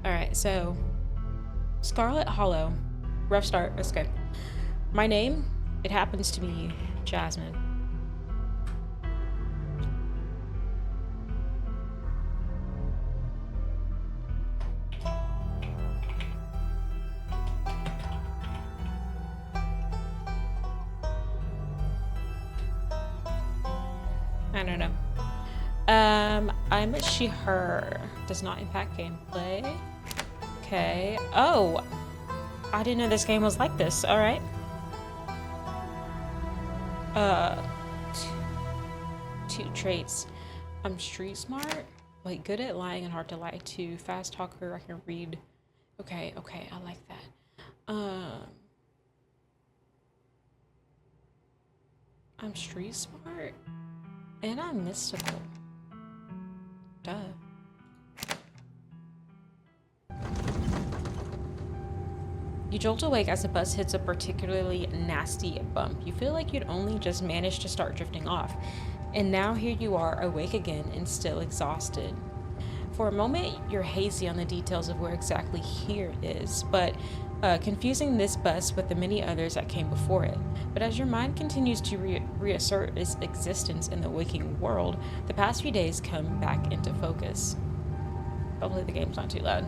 Alright, so Scarlet Hollow. Rough start. That's good. My name, it happens to be Jasmine. I don't know. I'm a she, her. Does not impact gameplay. Okay. Oh! I didn't know this game was like this. Alright. Uh, two traits. I'm street smart, like good at lying and hard to lie to. Fast talker, I can read. Okay, I like that. I'm street smart and I'm mystical. Duh. You jolt awake as the bus hits a particularly nasty bump. You feel like you'd only just managed to start drifting off. And now here you are, awake again and still exhausted. For a moment, you're hazy on the details of where exactly here is, but confusing this bus with the many others that came before it. But as your mind continues to reassert its existence in the waking world, the past few days come back into focus. Hopefully the game's not too loud.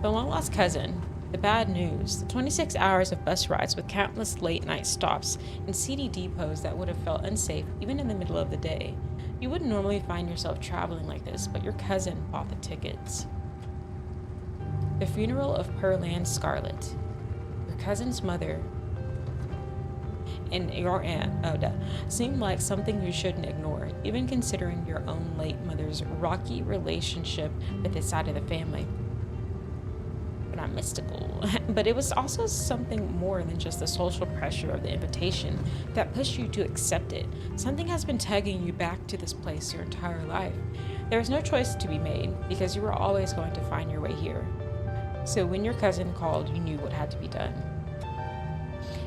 The long-lost cousin. The bad news. The 26 hours of bus rides with countless late-night stops and seedy depots that would have felt unsafe even in the middle of the day. You wouldn't normally find yourself traveling like this, but your cousin bought the tickets. The funeral of Pearland Scarlet. Your cousin's mother and your aunt, seemed like something you shouldn't ignore, even considering your own late mother's rocky relationship with this side of the family. Not mystical, but it was also something more than just the social pressure of the invitation that pushed you to accept it. Something has been tugging you back to this place your entire life. There was no choice to be made because you were always going to find your way here. So when your cousin called, you knew what had to be done.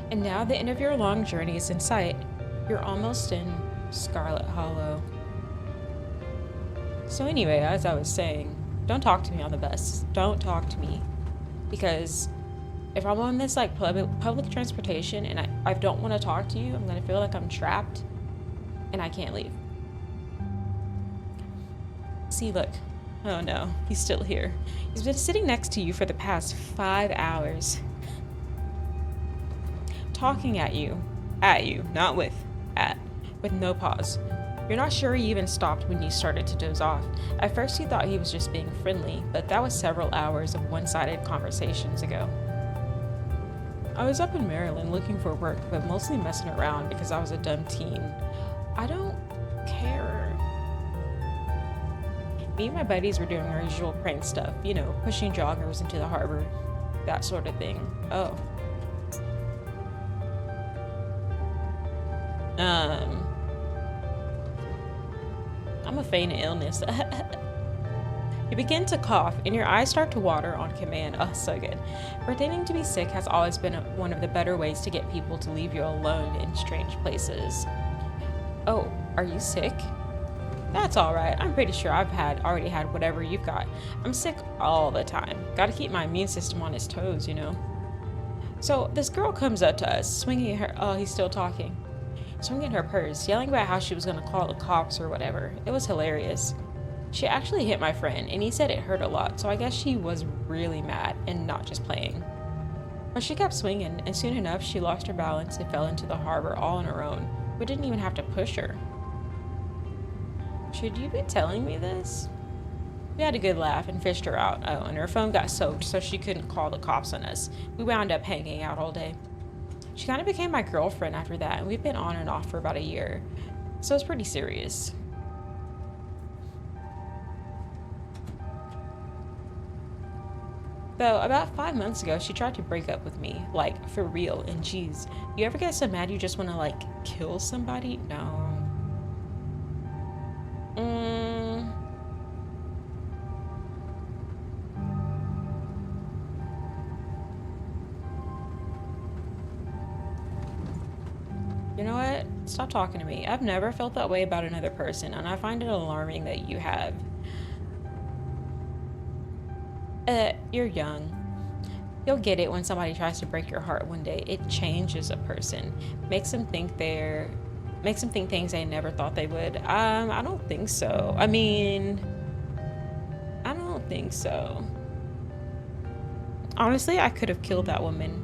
And now the end of your long journey is in sight. You're almost in Scarlet Hollow. So anyway, as I was saying, don't talk to me on the bus. Don't talk to me. Because if I'm on this like public transportation and I don't want to talk to you, I'm gonna feel like I'm trapped and I can't leave. See, look. Oh no, he's still here. He's been sitting next to you for the past 5 hours. Talking at you, not with, with no pause. You're not sure he even stopped when you started to doze off. At first you thought he was just being friendly, but that was several hours of one-sided conversations ago. I was up in Maryland looking for work, but mostly messing around because I was a dumb teen. I don't care. Me and my buddies were doing our usual prank stuff, you know, pushing joggers into the harbor, that sort of thing. Oh. I'm a feign illness. You begin to cough and your eyes start to water on command. Oh, so good. Pretending to be sick has always been one of the better ways to get people to leave you alone in strange places. Oh, are you sick? That's alright. I'm pretty sure I've already had whatever you've got. I'm sick all the time. Gotta keep my immune system on its toes, you know. So this girl comes up to us, swinging her, oh, he's still talking. Swinging her purse, yelling about how she was going to call the cops or whatever. It was hilarious. She actually hit my friend, and he said it hurt a lot, so I guess she was really mad and not just playing. But she kept swinging, and soon enough, she lost her balance and fell into the harbor all on her own. We didn't even have to push her. Should you be telling me this? We had a good laugh and fished her out. Oh, and her phone got soaked, so she couldn't call the cops on us. We wound up hanging out all day. She kind of became my girlfriend after that, and we've been on and off for about a year. So it's pretty serious. Though, about 5 months ago, she tried to break up with me. Like, for real, and geez. You ever get so mad you just want to, like, kill somebody? No. You know what? Stop talking to me. I've never felt that way about another person, and I find it alarming that you have. You're young. You'll get it when somebody tries to break your heart one day. It changes a person. Makes them think they're makes them think things they never thought they would. I don't think so. I don't think so. Honestly, I could have killed that woman.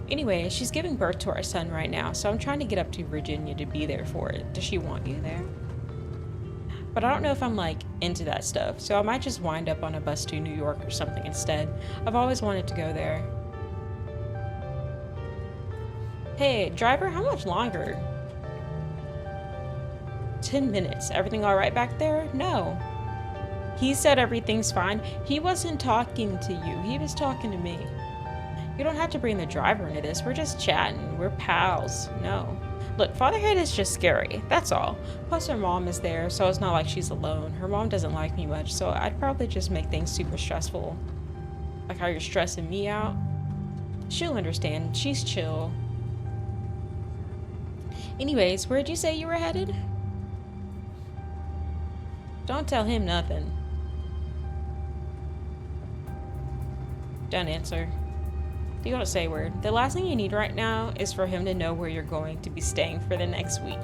Anyway, she's giving birth to our son right now, so I'm trying to get up to Virginia to be there for it. Does she want you there? But I don't know if I'm like into that stuff, so I might just wind up on a bus to New York or something instead. I've always wanted to go there. Hey, driver, how much longer? 10 minutes. Everything all right back there? No. He said everything's fine. He wasn't talking to you. He was talking to me. You don't have to bring the driver into this. We're just chatting. We're pals. No. Look, fatherhood is just scary. That's all. Plus her mom is there, so it's not like she's alone. Her mom doesn't like me much, so I'd probably just make things super stressful. Like how you're stressing me out. She'll understand. She's chill. Anyways, where'd you say you were headed? Don't tell him nothing. Don't answer. You don't say a word. The last thing you need right now is for him to know where you're going to be staying for the next week.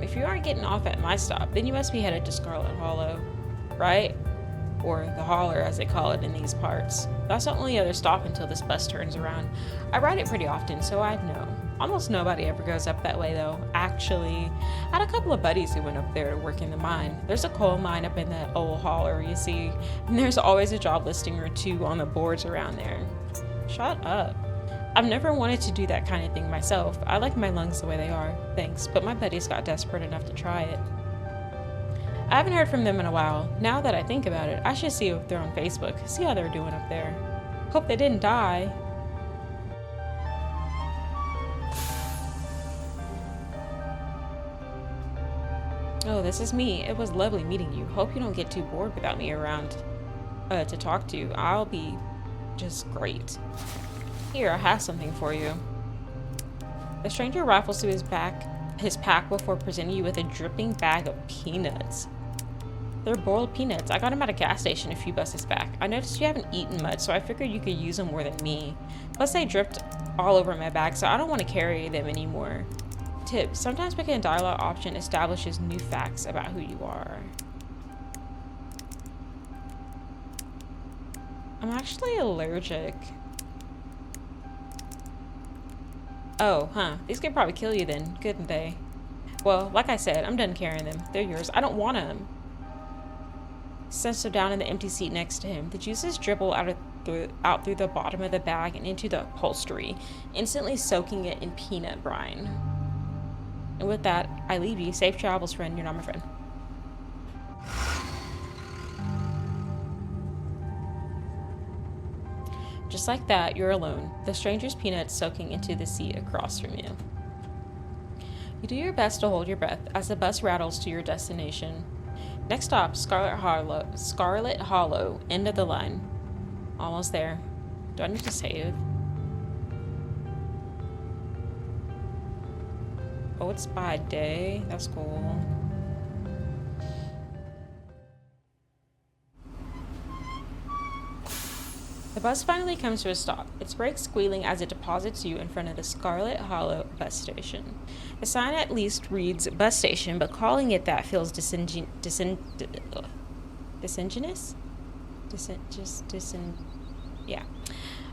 If you aren't getting off at my stop, then you must be headed to Scarlet Hollow, right? Or the Holler, as they call it in these parts. That's the only other stop until this bus turns around. I ride it pretty often, so I'd know. Almost nobody ever goes up that way, though. Actually, I had a couple of buddies who went up there to work in the mine. There's a coal mine up in that old holler, you see, and there's always a job listing or two on the boards around there. Shut up. I've never wanted to do that kind of thing myself. I like my lungs the way they are, thanks, but my buddies got desperate enough to try it. I haven't heard from them in a while. Now that I think about it, I should see if they're on Facebook, see how they're doing up there. Hope they didn't die. Oh, this is me. It was lovely meeting you. Hope you don't get too bored without me around to talk to. I'll be just great. Here, I have something for you. The stranger rifles through his pack before presenting you with a dripping bag of peanuts. They're boiled peanuts. I got them at a gas station a few buses back. I noticed you haven't eaten much, so I figured you could use them more than me. Plus, they dripped all over my bag, so I don't want to carry them anymore. Tip: sometimes picking a dialogue option establishes new facts about who you are. I'm actually allergic. Oh, huh. These could probably kill you then, couldn't they? Well, like I said, I'm done carrying them. They're yours. I don't want them. Sets her down in the empty seat next to him. The juices dribble out through the bottom of the bag and into the upholstery, instantly soaking it in peanut brine. And with that, I leave you. Safe travels, friend. You're not my friend. Just like that, you're alone. The stranger's peanuts soaking into the seat across from you. You do your best to hold your breath as the bus rattles to your destination. Next stop, Scarlet Hollow, end of the line. Almost there. Do I need to save? Oh, it's by day. That's cool. The bus finally comes to a stop, its brakes squealing as it deposits you in front of the Scarlet Hollow bus station. The sign at least reads bus station, but calling it that feels disingenuous? Yeah.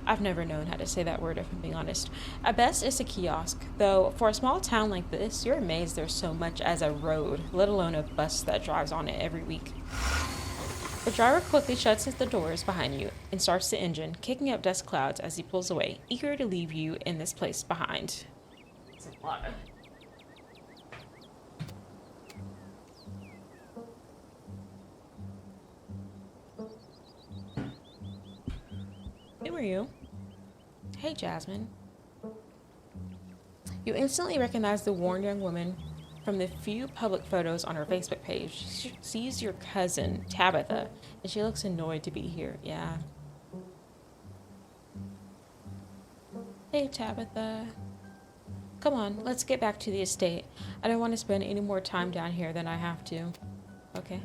I've never known how to say that word if I'm being honest. At best, it's a kiosk, though for a small town like this, you're amazed there's so much as a road, let alone a bus that drives on it every week. The driver quickly shuts the doors behind you and starts the engine, kicking up dust clouds as he pulls away, eager to leave you in this place behind. It's a lot. Who are you? Hey, Jasmine. You instantly recognize the worn young woman from the few public photos on her Facebook page. She sees your cousin, Tabitha, and she looks annoyed to be here. Yeah. Hey, Tabitha. Come on, let's get back to the estate. I don't want to spend any more time down here than I have to. Okay.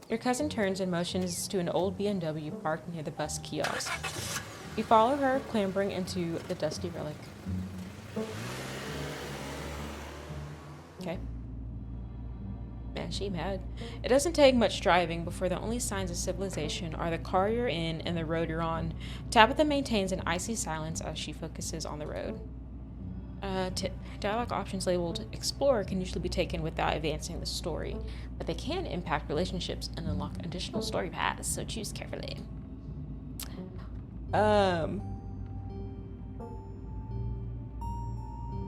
Your cousin turns and motions to an old BMW parked near the bus kiosk. You follow her, clambering into the dusty relic. Okay. Man, she mad. It doesn't take much driving before the only signs of civilization are the car you're in and the road you're on. Tabitha maintains an icy silence as she focuses on the road. Dialogue options labeled Explorer can usually be taken without advancing the story, but they can impact relationships and unlock additional story paths, so choose carefully. How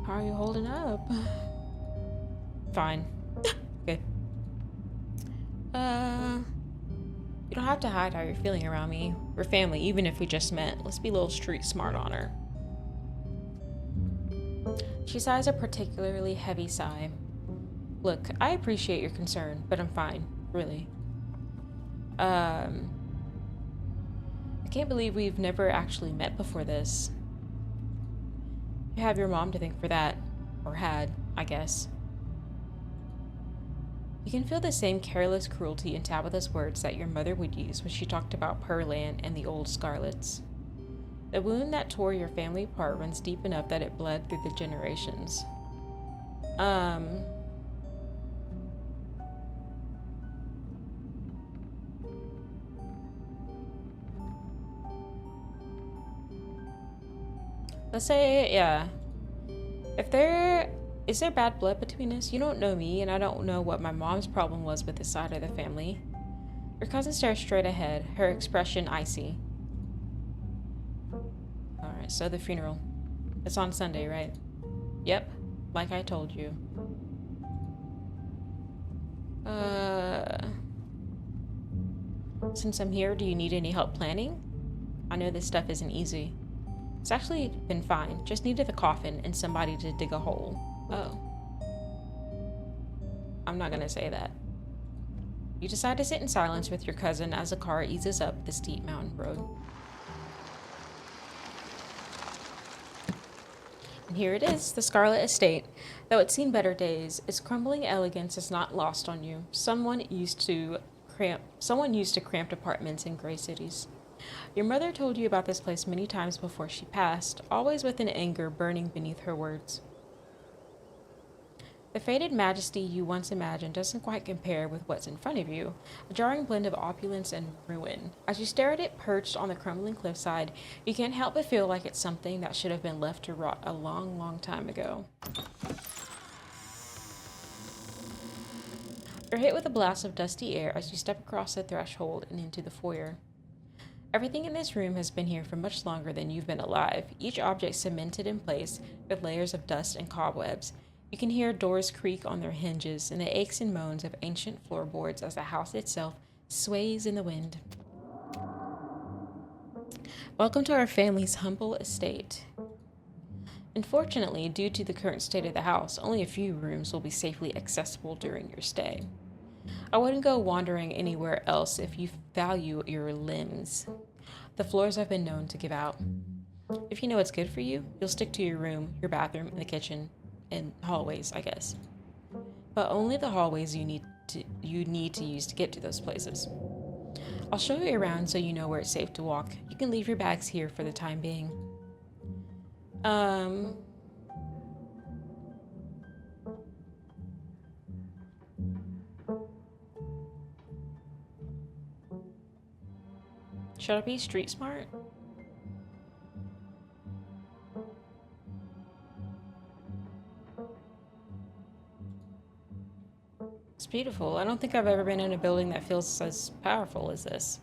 are you holding up? Fine. Good. You don't have to hide how you're feeling around me. We're family, even if we just met. Let's be a little street smart on her. She sighs a particularly heavy sigh. Look, I appreciate your concern, but I'm fine, really. I can't believe we've never actually met before this. You have your mom to thank for that. Or had, I guess. You can feel the same careless cruelty in Tabitha's words that your mother would use when she talked about Pearland and the old Scarlets. The wound that tore your family apart runs deep enough that it bled through the generations. Let's say, yeah. Is there bad blood between us? You don't know me, and I don't know what my mom's problem was with this side of the family. Your cousin stares straight ahead, her expression icy. Alright, so the funeral. It's on Sunday, right? Yep, like I told you. Since I'm here, do you need any help planning? I know this stuff isn't easy. It's actually been fine. Just needed the coffin and somebody to dig a hole. Oh. I'm not gonna say that. You decide to sit in silence with your cousin as the car eases up the steep mountain road. And here it is, the Scarlet Estate. Though it's seen better days, its crumbling elegance is not lost on you. Someone used to cramped apartments in gray cities. Your mother told you about this place many times before she passed, always with an anger burning beneath her words. The faded majesty you once imagined doesn't quite compare with what's in front of you, a jarring blend of opulence and ruin. As you stare at it perched on the crumbling cliffside, you can't help but feel like it's something that should have been left to rot a long, long time ago. You're hit with a blast of dusty air as you step across the threshold and into the foyer. Everything in this room has been here for much longer than you've been alive, each object cemented in place with layers of dust and cobwebs. You can hear doors creak on their hinges and the aches and moans of ancient floorboards as the house itself sways in the wind. Welcome to our family's humble estate. Unfortunately, due to the current state of the house, only a few rooms will be safely accessible during your stay. I wouldn't go wandering anywhere else if you value your limbs. The floors have been known to give out. If you know what's good for you, you'll stick to your room, your bathroom, and the kitchen, and hallways, I guess. But only the hallways you need to use to get to those places. I'll show you around so you know where it's safe to walk. You can leave your bags here for the time being. Should I be street smart? It's beautiful. I don't think I've ever been in a building that feels as powerful as this.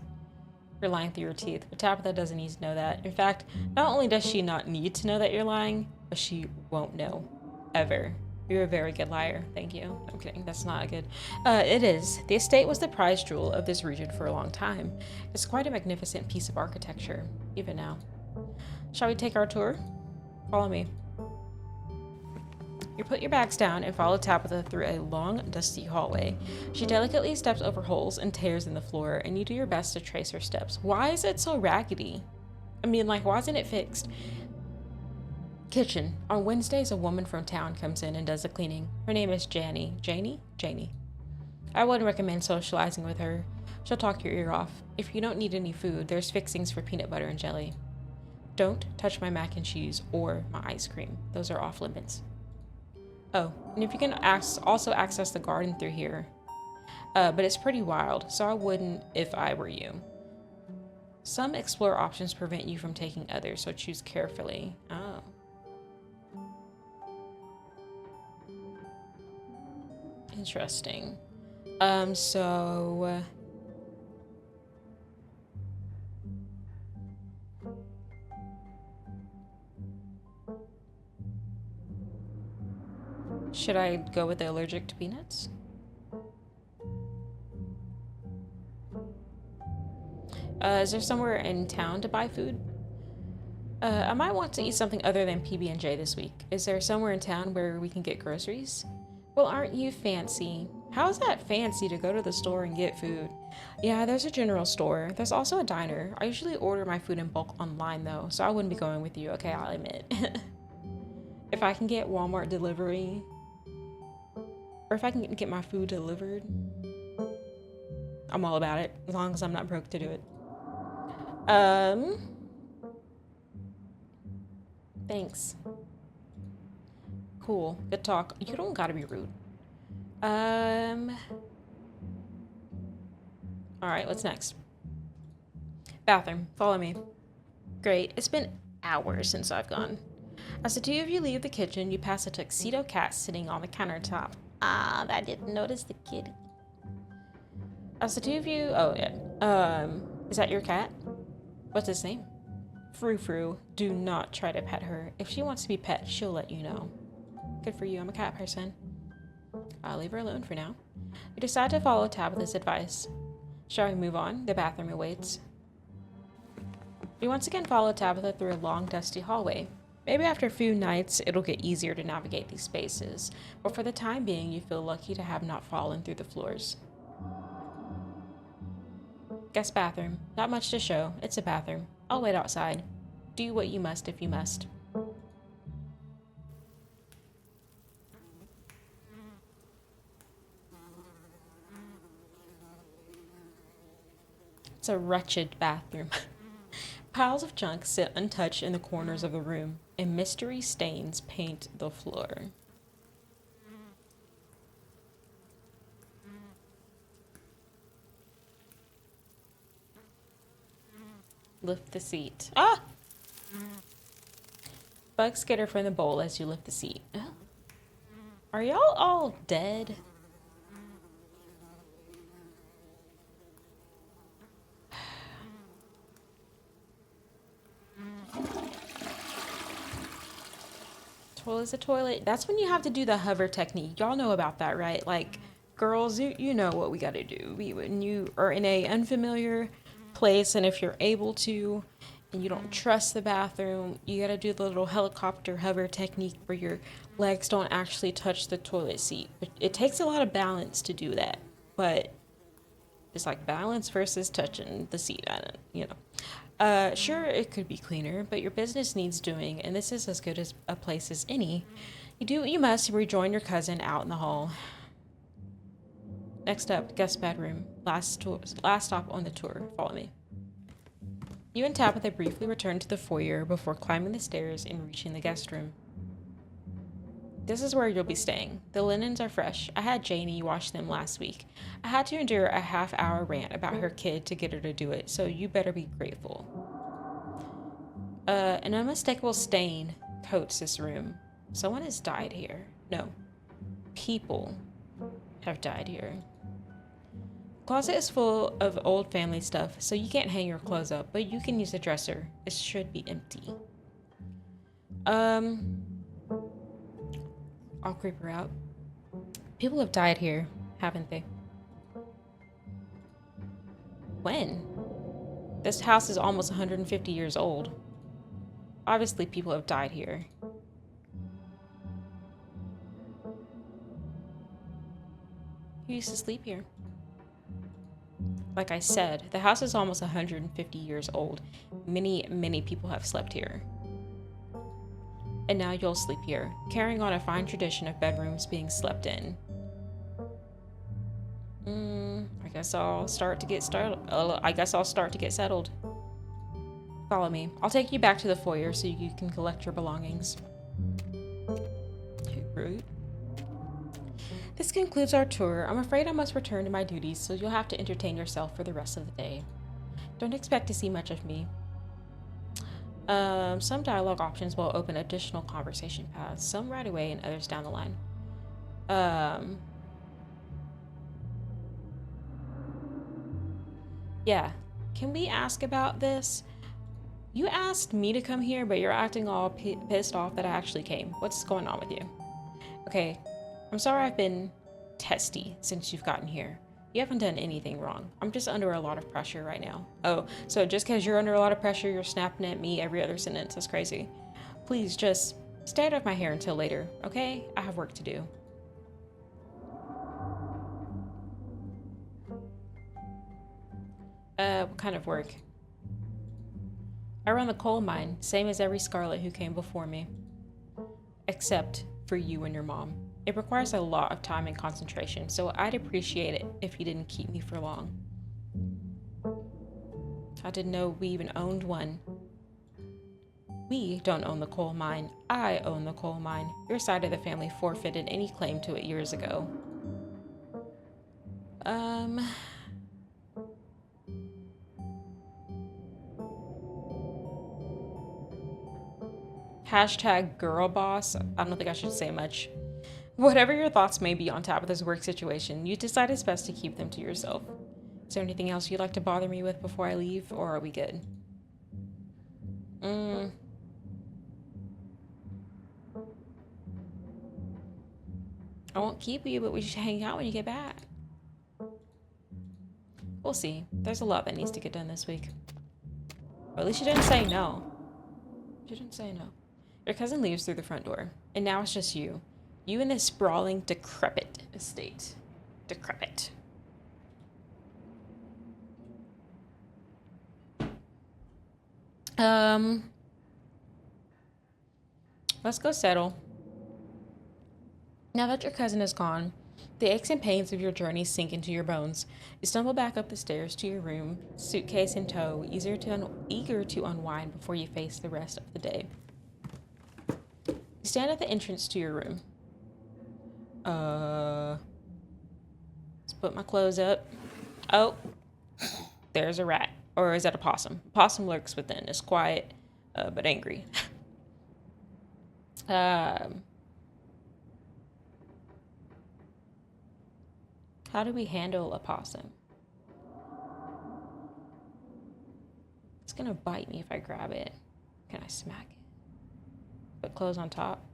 You're lying through your teeth, but Tabitha doesn't need to know that. In fact, not only does she not need to know that you're lying, but she won't know. Ever. You're a very good liar. Thank you. I'm kidding. That's not good. It is. The estate was the prize jewel of this region for a long time. It's quite a magnificent piece of architecture, even now. Shall we take our tour? Follow me. You put your bags down and follow Tabitha through a long, dusty hallway. She delicately steps over holes and tears in the floor, and you do your best to trace her steps. Why is it so raggedy? I mean, like, why isn't it fixed? Kitchen. On Wednesdays, a woman from town comes in and does the cleaning. Her name is Janie. Janie? Janie. I wouldn't recommend socializing with her. She'll talk your ear off. If you don't need any food, there's fixings for peanut butter and jelly. Don't touch my mac and cheese or my ice cream. Those are off limits. Oh, and if you can also access the garden through here. But it's pretty wild, so I wouldn't if I were you. Some explore options prevent you from taking others, so choose carefully. Oh. Interesting. Should I go with the allergic to peanuts? Is there somewhere in town to buy food? I might want to eat something other than PB&J this week. Is there somewhere in town where we can get groceries? Well, aren't you fancy? How is that fancy to go to the store and get food? Yeah, there's a general store. There's also a diner. I usually order my food in bulk online though, so I wouldn't be going with you, okay, I'll admit. If I can get Walmart delivery, or if I can get my food delivered, I'm all about it, as long as I'm not broke to do it. Thanks. Cool, good talk. You don't gotta be rude. Alright, what's next? Bathroom, follow me. Great, it's been hours since I've gone. As the two of you leave the kitchen, you pass a tuxedo cat sitting on the countertop. Ah, I didn't notice the kitty. As the two of you, oh yeah, is that your cat? What's his name? Frou Frou. Do not try to pet her. If she wants to be pet, she'll let you know. Good for you, I'm a cat person. I'll leave her alone for now. You decide to follow Tabitha's advice. Shall we move on? The bathroom awaits. You once again follow Tabitha through a long, dusty hallway. Maybe after a few nights, it'll get easier to navigate these spaces, but for the time being, you feel lucky to have not fallen through the floors. Guest bathroom. Not much to show. It's a bathroom. I'll wait outside. Do what you must if you must. It's a wretched bathroom. Piles of junk sit untouched in the corners of the room, and mystery stains paint the floor. Lift the seat. Ah! Bugs skitter from the bowl as you lift the seat. Oh. Are y'all all dead? Toilet's a toilet. That's when you have to do the hover technique. Y'all know about that, right? Like, girls, you know what we gotta do. When you are in a unfamiliar place, and if you're able to, and you don't trust the bathroom, you gotta do the little helicopter hover technique where your legs don't actually touch the toilet seat. It takes a lot of balance to do that, but it's like balance versus touching the seat. I don't, you know. Sure, it could be cleaner, but your business needs doing, and this is as good as a place as any. You do what you must to rejoin your cousin out in the hall. Next up, guest bedroom. Last stop on the tour. Follow me. You and Tabitha briefly return to the foyer before climbing the stairs and reaching the guest room. This is where you'll be staying. The linens are fresh. I had Janie wash them last week. I had to endure a half-hour rant about her kid to get her to do it, so you better be grateful. An unmistakable stain coats this room. Someone has died here. No. People have died here. Closet is full of old family stuff, so you can't hang your clothes up, but you can use the dresser. It should be empty. I'll creep her out. People have died here, haven't they? When? This house is almost 150 years old. Obviously, people have died here. Who used to sleep here? Like I said, the house is almost 150 years old. Many people have slept here. And now you'll sleep here, carrying on a fine tradition of bedrooms being slept in. I guess I'll start to get settled. Follow me. I'll take you back to the foyer so you can collect your belongings. Rude. This concludes our tour. I'm afraid I must return to my duties, so you'll have to entertain yourself for the rest of the day. Don't expect to see much of me. Some dialogue options will open additional conversation paths, some right away and others down the line. Yeah. Can we ask about this? You asked me to come here, but you're acting all pissed off that I actually came. What's going on with you? Okay, I'm sorry I've been testy since you've gotten here. You haven't done anything wrong. I'm just under a lot of pressure right now. Oh, so just because you're under a lot of pressure, you're snapping at me every other sentence. That's crazy. Please just stay out of my hair until later, okay? I have work to do. What kind of work? I run the coal mine, same as every Scarlet who came before me. Except for you and your mom. It requires a lot of time and concentration, so I'd appreciate it if you didn't keep me for long. I didn't know we even owned one. We don't own the coal mine. I own the coal mine. Your side of the family forfeited any claim to it years ago. Hashtag girl boss. I don't think I should say much. Whatever your thoughts may be on Tabitha's work situation, you decide it's best to keep them to yourself. Is there anything else you'd like to bother me with before I leave, or are we good? I won't keep you, but we should hang out when you get back. We'll see. There's a lot that needs to get done this week. Or at least you didn't say no. You didn't say no. Your cousin leaves through the front door, and now it's just you. You in this sprawling, decrepit estate. Decrepit. Let's go settle. Now that your cousin is gone, the aches and pains of your journey sink into your bones. You stumble back up the stairs to your room, suitcase in tow, eager to unwind before you face the rest of the day. You stand at the entrance to your room. Let's put my clothes up. Oh, there's a rat. Or is that a possum? Possum lurks within. It's quiet, but angry. How do we handle a possum? It's gonna bite me if I grab it. Can I smack it? Put clothes on top?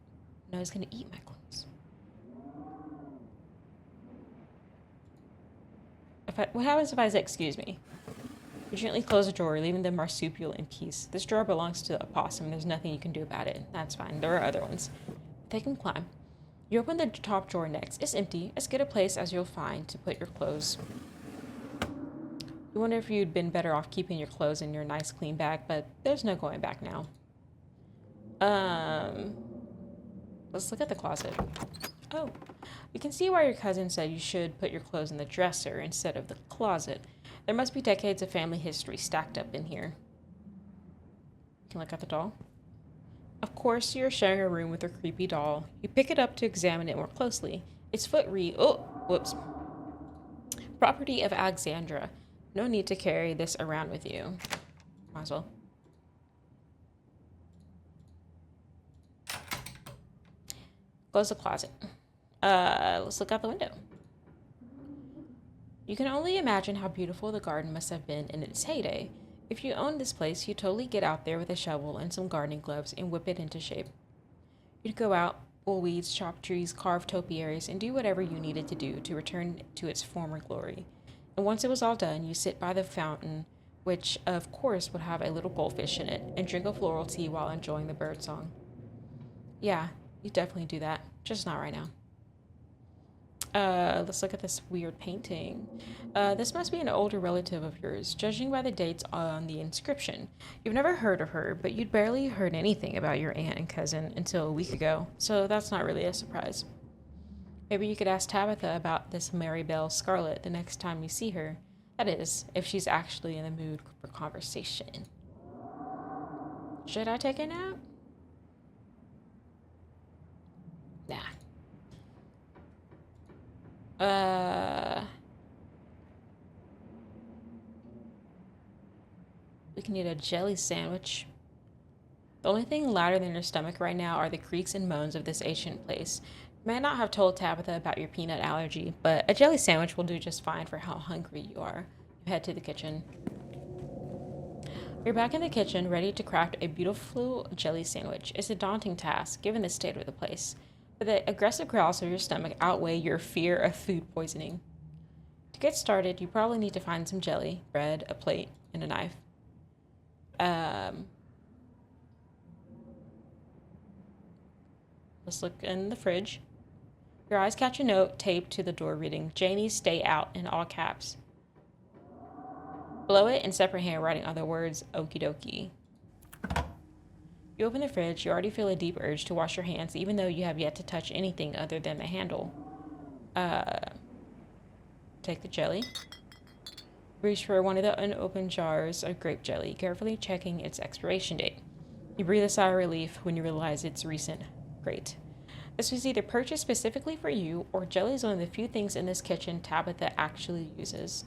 No, it's gonna eat my clothes. What happens if I say, excuse me? You gently close the drawer, leaving the marsupial in peace. This drawer belongs to a possum. There's nothing you can do about it. That's fine. There are other ones. They can climb. You open the top drawer next. It's empty. As good a place as you'll find to put your clothes. You wonder if you'd been better off keeping your clothes in your nice clean bag, but there's no going back now. Let's look at the closet. Oh, you can see why your cousin said you should put your clothes in the dresser instead of the closet. There must be decades of family history stacked up in here. You can look at the doll. Of course, you're sharing a room with a creepy doll. You pick it up to examine it more closely. Its foot whoops. Property of Alexandra. No need to carry this around with you. Might as well. Close the closet. Let's look out the window. You can only imagine how beautiful the garden must have been in its heyday. If you owned this place, you'd totally get out there with a shovel and some gardening gloves and whip it into shape. You'd go out, pull weeds, chop trees, carve topiaries, and do whatever you needed to do to return to its former glory. And once it was all done, you sit by the fountain, which of course would have a little goldfish in it, and drink a floral tea while enjoying the birdsong. Yeah, you definitely do that, just not right now. Let's look at this weird painting. This must be an older relative of yours, judging by the dates on the inscription. You've never heard of her, but you'd barely heard anything about your aunt and cousin until a week ago, so that's not really a surprise. Maybe you could ask Tabitha about this Mary Bell Scarlet the next time you see her. That is, if she's actually in the mood for conversation. Should I take a nap? Nah. We can eat a jelly sandwich. The only thing louder than your stomach right now are the creaks and moans of this ancient place. You may not have told Tabitha about your peanut allergy, but a jelly sandwich will do just fine for how hungry you are. You head to the kitchen. You're back in the kitchen, ready to craft a beautiful jelly sandwich. It's a daunting task, given the state of the place, but the aggressive growls of your stomach outweigh your fear of food poisoning. To get started, you probably need to find some jelly, bread, a plate, and a knife. Let's look in the fridge. Your eyes catch a note taped to the door reading, Janie, stay out, in all caps. Below it, in separate handwriting, are the words, okie dokie. You open the fridge, you already feel a deep urge to wash your hands, even though you have yet to touch anything other than the handle. Take the jelly. Reach for one of the unopened jars of grape jelly, carefully checking its expiration date. You breathe a sigh of relief when you realize it's recent. Great. This was either purchased specifically for you, or jelly is one of the few things in this kitchen Tabitha actually uses.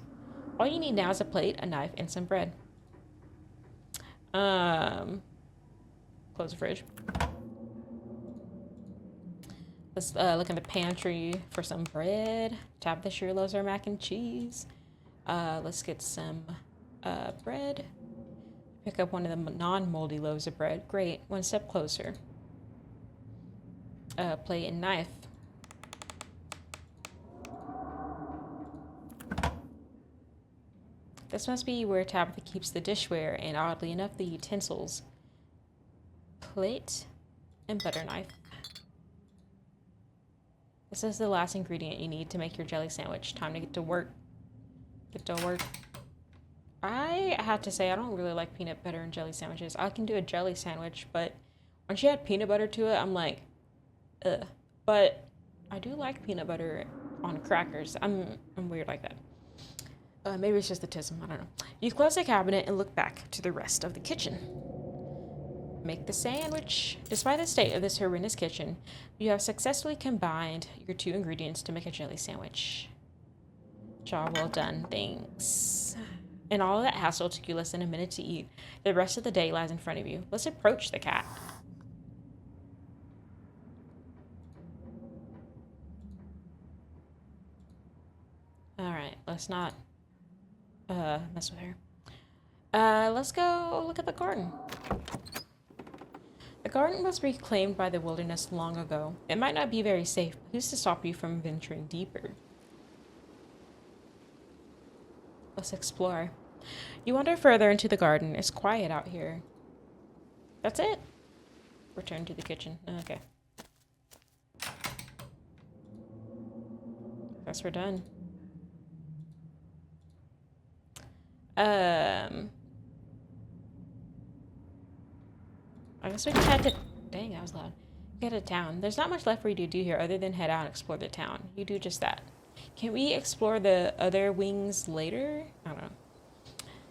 All you need now is a plate, a knife, and some bread. Close the fridge. Let's look in the pantry for some bread. Tabitha sure loves her mac and cheese. Let's get some bread. Pick up one of the non-moldy loaves of bread. Great. One step closer. Plate and knife. This must be where Tabitha keeps the dishware and, oddly enough, the utensils. Plate and butter knife. This is the last ingredient you need to make your jelly sandwich. Time to get to work. Get to work. I have to say, I don't really like peanut butter and jelly sandwiches. I can do a jelly sandwich, but once you add peanut butter to it, I'm like, ugh. But I do like peanut butter on crackers. I'm weird like that. Maybe it's just the tism, I don't know. You close the cabinet and look back to the rest of the kitchen. Make the sandwich. Despite the state of this horrendous kitchen, you have successfully combined your two ingredients to make a jelly sandwich. Job well done, thanks. And all of that hassle took you less than a minute to eat. The rest of the day lies in front of you. Let's approach the cat. Alright, let's not mess with her. Let's go look at the garden. The garden was reclaimed by the wilderness long ago. It might not be very safe, but who's to stop you from venturing deeper? Let's explore. You wander further into the garden. It's quiet out here. That's it. Return to the kitchen. Okay. Guess we're done. I guess we can head to... Dang, that was loud. Get to town. There's not much left for you to do here other than head out and explore the town. You do just that. Can we explore the other wings later? I don't know.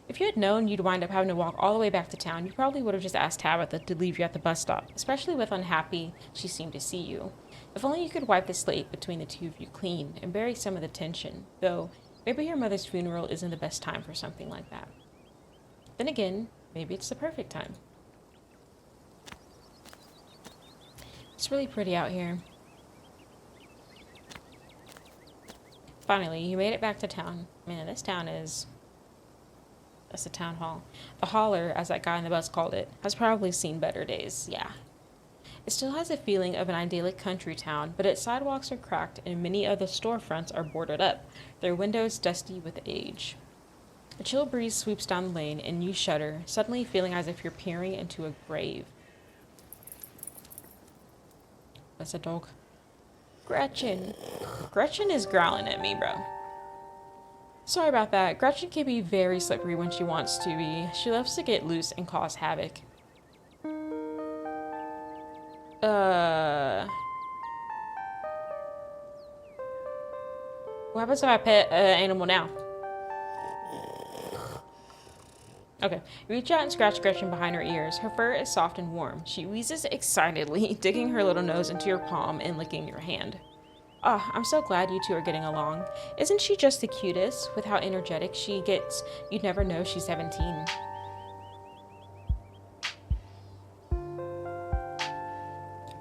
If you had known you'd wind up having to walk all the way back to town, you probably would have just asked Tabitha to leave you at the bus stop, especially with unhappy she seemed to see you. If only you could wipe the slate between the two of you clean and bury some of the tension, though maybe your mother's funeral isn't the best time for something like that. Then again, maybe it's the perfect time. It's really pretty out here. Finally, you made it back to town. Man, this town is... That's the town hall. The holler, as that guy in the bus called it, has probably seen better days, yeah. It still has a feeling of an idyllic country town, but its sidewalks are cracked and many of the storefronts are boarded up, their windows dusty with age. A chill breeze sweeps down the lane and you shudder, suddenly feeling as if you're peering into a grave. That's a dog. Gretchen. Gretchen is growling at me, bro. Sorry about that. Gretchen can be very slippery when she wants to be. She loves to get loose and cause havoc. What happens if I pet an animal now? Okay. Reach out and scratch Gretchen behind her ears. Her fur is soft and warm. She wheezes excitedly, digging her little nose into your palm and licking your hand. Oh, I'm so glad you two are getting along. Isn't she just the cutest with how energetic she gets? You'd never know she's 17.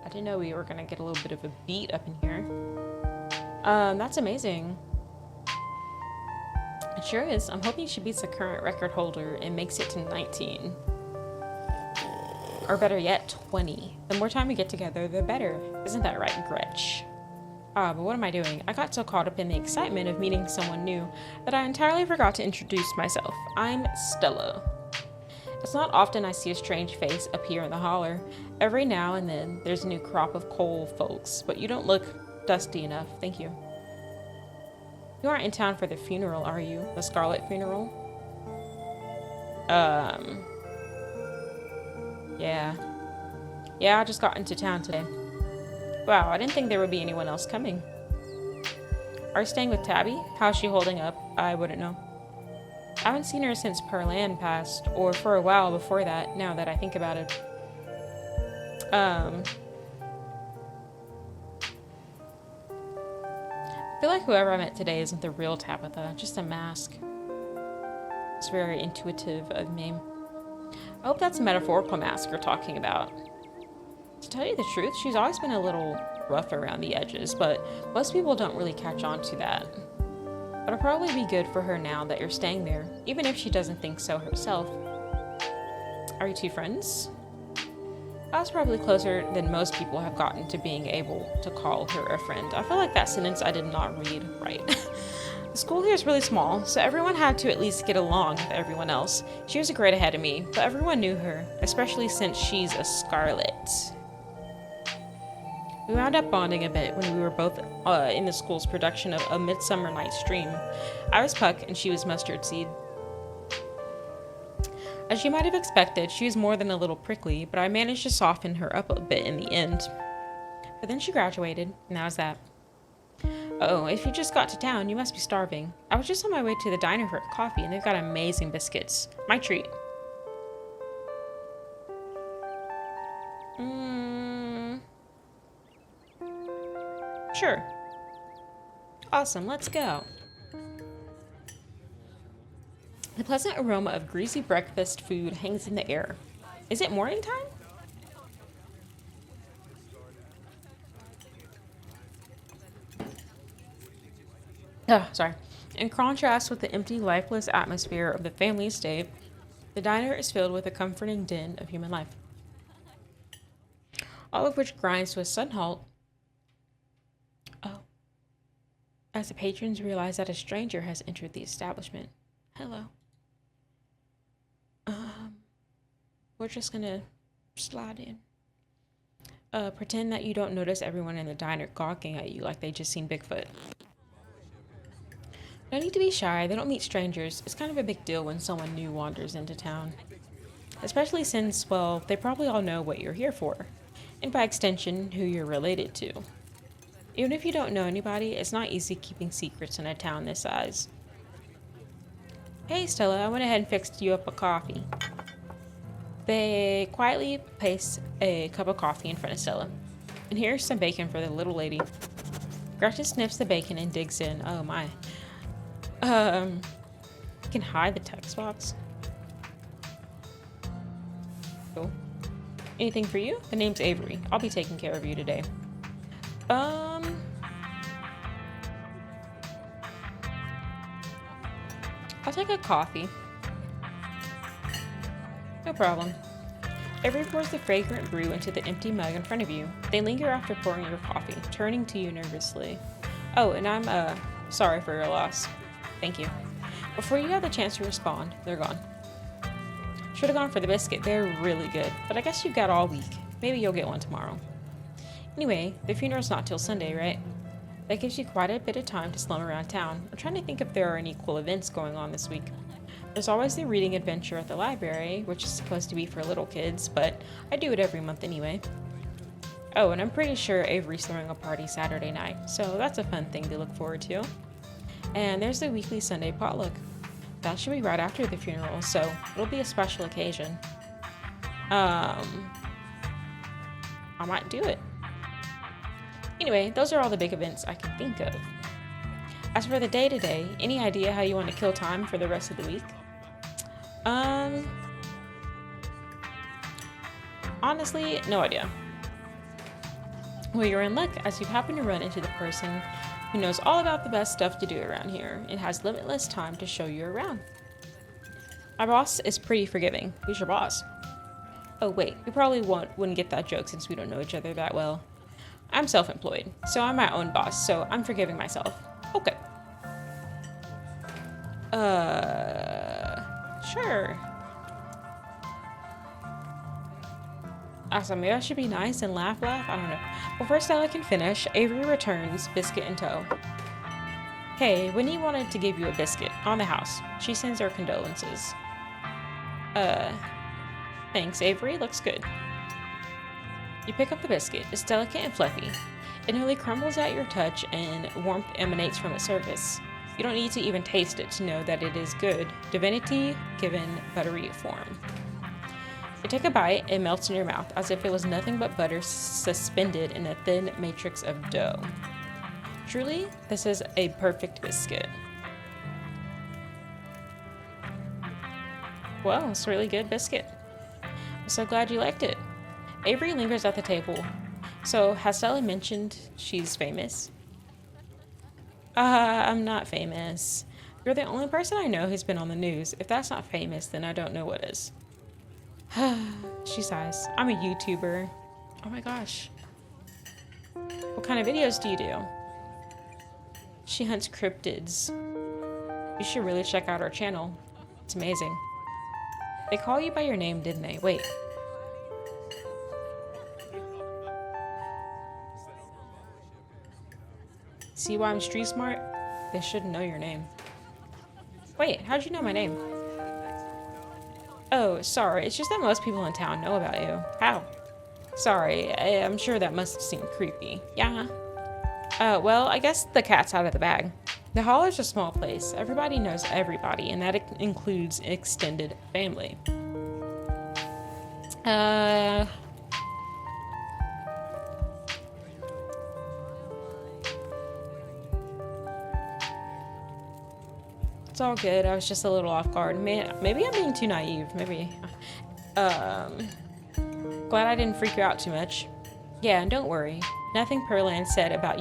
I didn't know we were gonna get a little bit of a beat up in here. That's amazing. It sure is. I'm hoping she beats the current record holder and makes it to 19. Or better yet, 20. The more time we get together, the better. Isn't that right, Gretch? But what am I doing? I got so caught up in the excitement of meeting someone new that I entirely forgot to introduce myself. I'm Stella. It's not often I see a strange face appear in the holler. Every now and then, there's a new crop of coal folks, but you don't look dusty enough. Thank you. You aren't in town for the funeral, are you? The Scarlet funeral? Yeah. Yeah, I just got into town today. Wow, I didn't think there would be anyone else coming. Are you staying with Tabby? How's she holding up? I wouldn't know. I haven't seen her since Perlan passed, or for a while before that, now that I think about it. I feel like whoever I met today isn't the real Tabitha, just a mask. It's very intuitive of me. I hope that's a metaphorical mask you're talking about. To tell you the truth, she's always been a little rough around the edges, but most people don't really catch on to that. It'll probably be good for her now that you're staying there, even if she doesn't think so herself. Are you two friends? I was probably closer than most people have gotten to being able to call her a friend. I feel like that sentence I did not read right. The school here is really small, so everyone had to at least get along with everyone else. She was a grade ahead of me, but everyone knew her, especially since she's a Scarlet. We wound up bonding a bit when we were both in the school's production of A Midsummer Night's Dream. I was Puck and she was Mustard Seed. As you might have expected, she was more than a little prickly, but I managed to soften her up a bit in the end. But then she graduated, and that was that. Oh, if you just got to town, you must be starving. I was just on my way to the diner for coffee, and they've got amazing biscuits. My treat. Sure. Awesome, let's go. The pleasant aroma of greasy breakfast food hangs in the air. Is it morning time? Sorry. In contrast with the empty, lifeless atmosphere of the family estate, the diner is filled with a comforting din of human life. All of which grinds to a sudden halt. Oh. As the patrons realize that a stranger has entered the establishment. Hello. We're just gonna slide in. Pretend that you don't notice everyone in the diner gawking at you like they just seen Bigfoot. No need to be shy, they don't meet strangers. It's kind of a big deal when someone new wanders into town. Especially since, well, they probably all know what you're here for. And by extension, who you're related to. Even if you don't know anybody, it's not easy keeping secrets in a town this size. Hey Stella, I went ahead and fixed you up a coffee. They quietly place a cup of coffee in front of Stella. And here's some bacon for the little lady. Gretchen sniffs the bacon and digs in. Oh my. You can hide the text box. Cool. Anything for you? The name's Avery. I'll be taking care of you today. I'll take a coffee. No problem. Avery pours the fragrant brew into the empty mug in front of you. They linger after pouring your coffee, turning to you nervously. Oh, and I'm, sorry for your loss. Thank you. Before you have the chance to respond, they're gone. Should've gone for the biscuit. They're really good, but I guess you've got all week. Maybe you'll get one tomorrow. Anyway, the funeral's not till Sunday, right? That gives you quite a bit of time to slum around town. I'm trying to think if there are any cool events going on this week. There's always the reading adventure at the library, which is supposed to be for little kids, but I do it every month anyway. Oh, and I'm pretty sure Avery's throwing a party Saturday night, so that's a fun thing to look forward to. And there's the weekly Sunday potluck. That should be right after the funeral, so it'll be a special occasion. I might do it. Anyway, those are all the big events I can think of. As for the day-to-day, any idea how you want to kill time for the rest of the week? Honestly, no idea. Well, you're in luck as you happen to run into the person who knows all about the best stuff to do around here and has limitless time to show you around. My boss is pretty forgiving. Who's your boss? Oh wait, we probably wouldn't get that joke since we don't know each other that well. I'm self-employed, so I'm my own boss, so I'm forgiving myself. Okay. Sure. Awesome, maybe I should be nice and laugh. I don't know. Well, first Stella can finish. Avery returns, biscuit in tow. Hey, Winnie wanted to give you a biscuit on the house. She sends her condolences. Thanks, Avery. Looks good. You pick up the biscuit. It's delicate and fluffy. It nearly crumbles at your touch and warmth emanates from its surface. You don't need to even taste it to know that it is good. Divinity given buttery form. You take a bite, it melts in your mouth as if it was nothing but butter suspended in a thin matrix of dough. Truly, this is a perfect biscuit. Well, it's a really good biscuit. I'm so glad you liked it. Avery lingers at the table. So, has Stella mentioned she's famous? I'm not famous. You're the only person I know who's been on the news. If that's not famous, then I don't know what is. She sighs. I'm a YouTuber. Oh my gosh. What kind of videos do you do? She hunts cryptids. You should really check out our channel. It's amazing. They call you by your name, didn't they? Wait. See why I'm street smart? They shouldn't know your name. Wait, how'd you know my name? Oh, sorry. It's just that most people in town know about you. How? Sorry, I'm sure that must seem creepy. Yeah. Well, I guess the cat's out of the bag. The Hollow's a small place. Everybody knows everybody, and that includes extended family. It's all good. I was just a little off guard. Maybe I'm being too naive. Maybe. Glad I didn't freak you out too much. Yeah, and don't worry. Nothing Perlan said about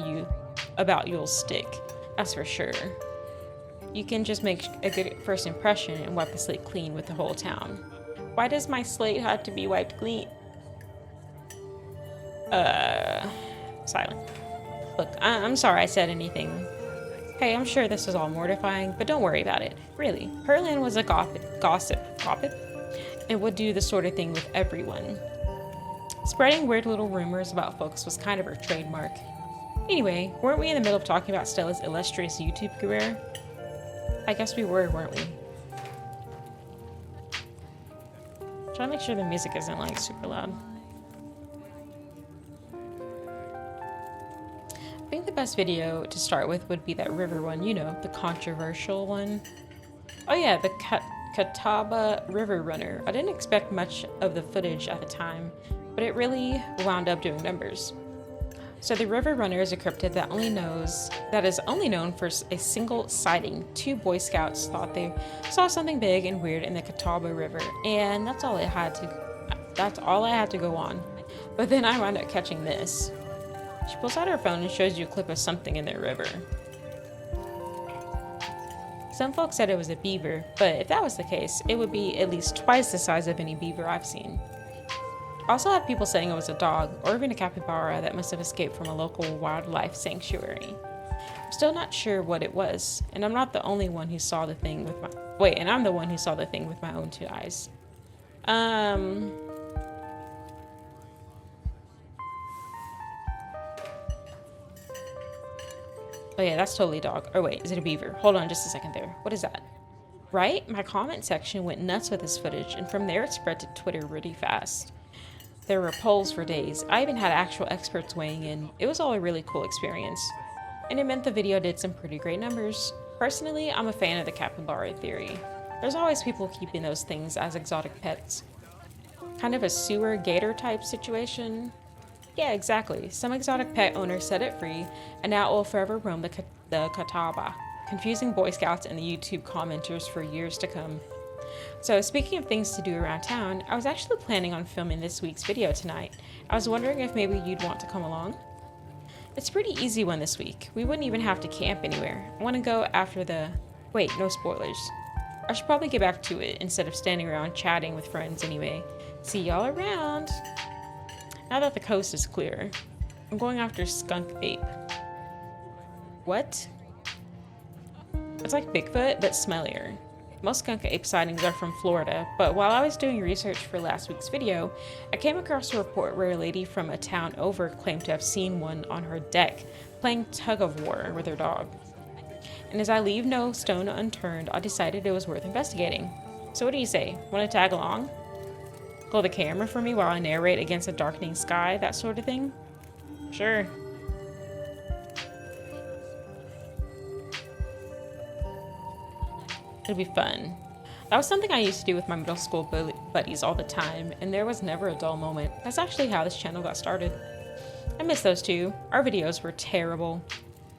you'll stick. That's for sure. You can just make a good first impression and wipe the slate clean with the whole town. Why does my slate have to be wiped clean? Silent. Look, I'm sorry I said anything. Hey, I'm sure this is all mortifying, but don't worry about it. Really, Perlan was a gossip, and would do the sort of thing with everyone. Spreading weird little rumors about folks was kind of her trademark. Anyway, weren't we in the middle of talking about Stella's illustrious YouTube career? I guess we were, weren't we? Try to make sure the music isn't like super loud. I think the best video to start with would be that river one, you know, the controversial one. Oh yeah, the Catawba River Runner. I didn't expect much of the footage at the time, but it really wound up doing numbers. So the River Runner is a cryptid that is only known for a single sighting. 2 Boy Scouts thought they saw something big and weird in the Catawba River, and that's all I had to go on. But then I wound up catching this. She pulls out her phone and shows you a clip of something in the river. Some folks said it was a beaver, but if that was the case, it would be at least twice the size of any beaver I've seen. I also had people saying it was a dog, or even a capybara that must have escaped from a local wildlife sanctuary. I'm still not sure what it was, and I'm not the only one who saw the thing with my... Wait, and I'm the one who saw the thing with my own 2 eyes. Oh yeah, that's totally a dog. Or wait, is it a beaver? Hold on just a second there. What is that? Right? My comment section went nuts with this footage, and from there it spread to Twitter really fast. There were polls for days. I even had actual experts weighing in. It was all a really cool experience. And it meant the video did some pretty great numbers. Personally, I'm a fan of the capybara theory. There's always people keeping those things as exotic pets. Kind of a sewer gator type situation. Yeah, exactly. Some exotic pet owner set it free, and now it will forever roam the Catawba, confusing Boy Scouts and the YouTube commenters for years to come. So, speaking of things to do around town, I was actually planning on filming this week's video tonight. I was wondering if maybe you'd want to come along. It's a pretty easy one this week. We wouldn't even have to camp anywhere. I want to go after the... Wait, no spoilers. I should probably get back to it instead of standing around chatting with friends anyway. See y'all around. Now that the coast is clear, I'm going after Skunk Ape. What? It's like Bigfoot, but smellier. Most skunk ape sightings are from Florida, but while I was doing research for last week's video, I came across a report where a lady from a town over claimed to have seen one on her deck, playing tug of war with her dog. And as I leave no stone unturned, I decided it was worth investigating. So what do you say? Want to tag along? Hold the camera for me while I narrate against a darkening sky, that sort of thing? Sure. It'll be fun. That was something I used to do with my middle school buddies all the time, and there was never a dull moment. That's actually how this channel got started. I miss those two. Our videos were terrible.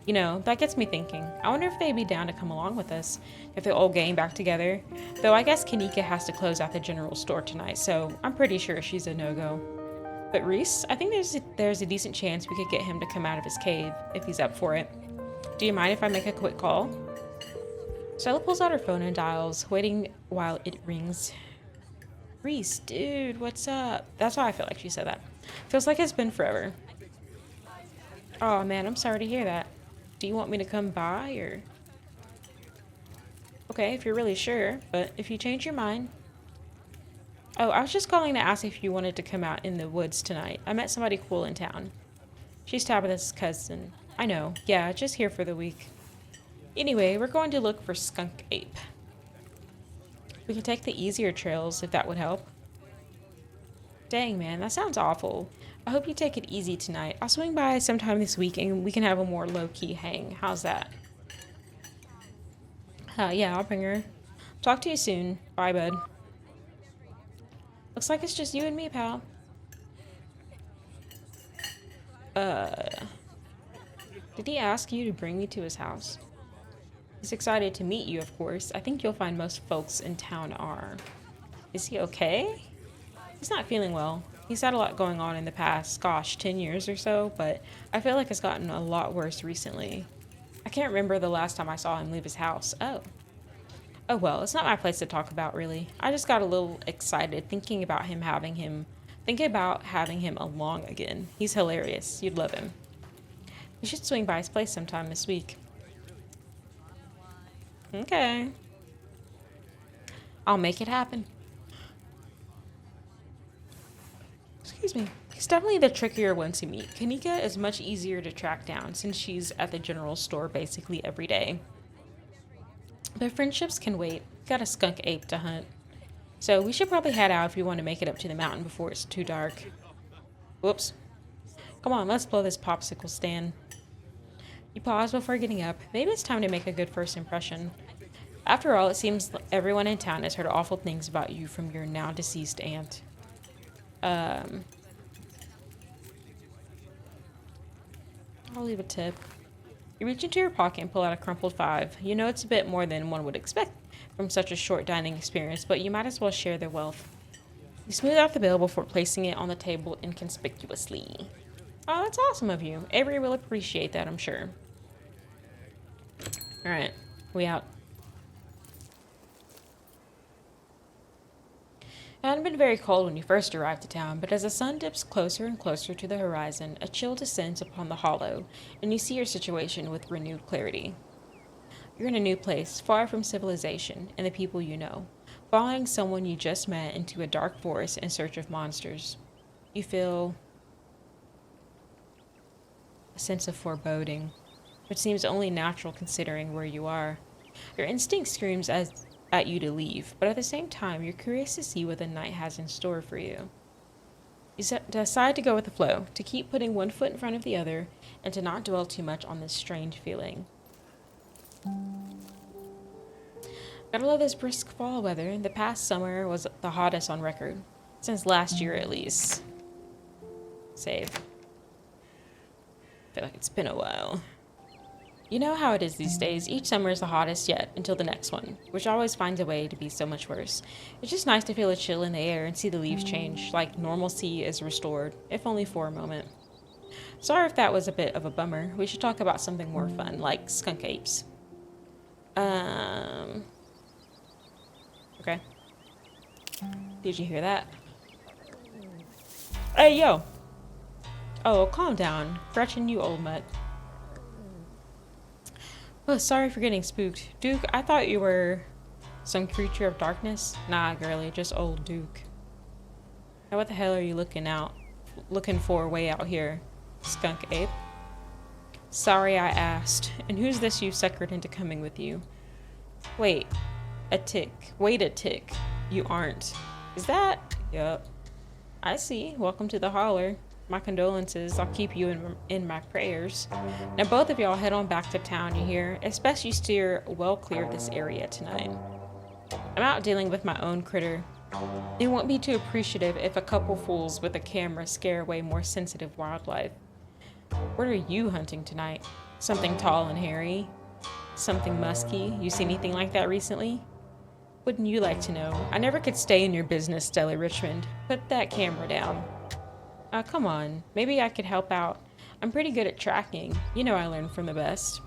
You know, that gets me thinking. I wonder if they'd be down to come along with us, if they're all getting back together. Though I guess Kanika has to close out the general store tonight, so I'm pretty sure she's a no-go. But Reese, I think there's a decent chance we could get him to come out of his cave, if he's up for it. Do you mind if I make a quick call? Stella pulls out her phone and dials, waiting while it rings. Reese, dude, what's up? That's why I feel like she said that. Feels like it's been forever. Oh man, I'm sorry to hear that. Do you want me to come by, or? Okay, if you're really sure, but if you change your mind. Oh, I was just calling to ask if you wanted to come out in the woods tonight. I met somebody cool in town. She's Tabitha's cousin. I know, yeah, just here for the week. Anyway, we're going to look for Skunk Ape. We can take the easier trails if that would help. Dang, man, that sounds awful. I hope you take it easy tonight. I'll swing by sometime this week and we can have a more low-key hang. How's that? Yeah, I'll bring her. Talk to you soon. Bye, bud. Looks like it's just you and me, pal. Did he ask you to bring me to his house? He's excited to meet you, of course. I think you'll find most folks in town are. Is he okay? He's not feeling well. He's had a lot going on in the past, gosh, 10 years or so, but I feel like it's gotten a lot worse recently. I can't remember the last time I saw him leave his house. Oh. Oh well, it's not my place to talk about, really. I just got a little excited thinking about having him along again. He's hilarious. You'd love him. We should swing by his place sometime this week. Okay. I'll make it happen. Excuse me. He's definitely the trickier one to meet. Kanika is much easier to track down since she's at the general store basically every day. But friendships can wait. Got a skunk ape to hunt. So we should probably head out if we want to make it up to the mountain before it's too dark. Whoops. Come on, let's blow this popsicle stand. You pause before getting up. Maybe it's time to make a good first impression. After all, it seems like everyone in town has heard awful things about you from your now deceased aunt. I'll leave a tip. You reach into your pocket and pull out a crumpled $5. You know it's a bit more than one would expect from such a short dining experience, but you might as well share their wealth. You smooth out the bill before placing it on the table inconspicuously. Oh, that's awesome of you. Avery will appreciate that, I'm sure. Alright, we out. It hadn't been very cold when you first arrived to town, but as the sun dips closer and closer to the horizon, a chill descends upon the hollow, and you see your situation with renewed clarity. You're in a new place, far from civilization and the people you know, following someone you just met into a dark forest in search of monsters. You feel a sense of foreboding, which seems only natural considering where you are. Your instinct screams at you to leave, but at the same time, you're curious to see what the night has in store for you. You decide to go with the flow, to keep putting one foot in front of the other, and to not dwell too much on this strange feeling. Gotta love this brisk fall weather. The past summer was the hottest on record. Since last year, at least. Save. Feel like it's been a while. You know how it is these days. Each summer is the hottest yet until the next one, which always finds a way to be so much worse. It's just nice to feel a chill in the air and see the leaves change, like normalcy is restored, if only for a moment. Sorry if that was a bit of a bummer. We should talk about something more fun, like skunk apes. Okay. Did you hear that? Hey, yo! Oh, calm down. Gretchen, you old mutt. Oh, sorry for getting spooked. Duke, I thought you were some creature of darkness. Nah, girlie, just old Duke. Now what the hell are you looking for way out here, skunk ape? Sorry I asked. And who's this you suckered into coming with you? Wait a tick. You aren't. Is that? Yup. I see. Welcome to the holler. My condolences. I'll keep you in my prayers. Now both of y'all head on back to town, you hear? Especially steer well clear of this area tonight. I'm out dealing with my own critter. It won't be too appreciative if a couple fools with a camera scare away more sensitive wildlife. What are you hunting tonight? Something tall and hairy? Something musky? You see anything like that recently? Wouldn't you like to know? I never could stay in your business, Stella Richmond. Put that camera down. Come on. Maybe I could help out. I'm pretty good at tracking. You know I learned from the best.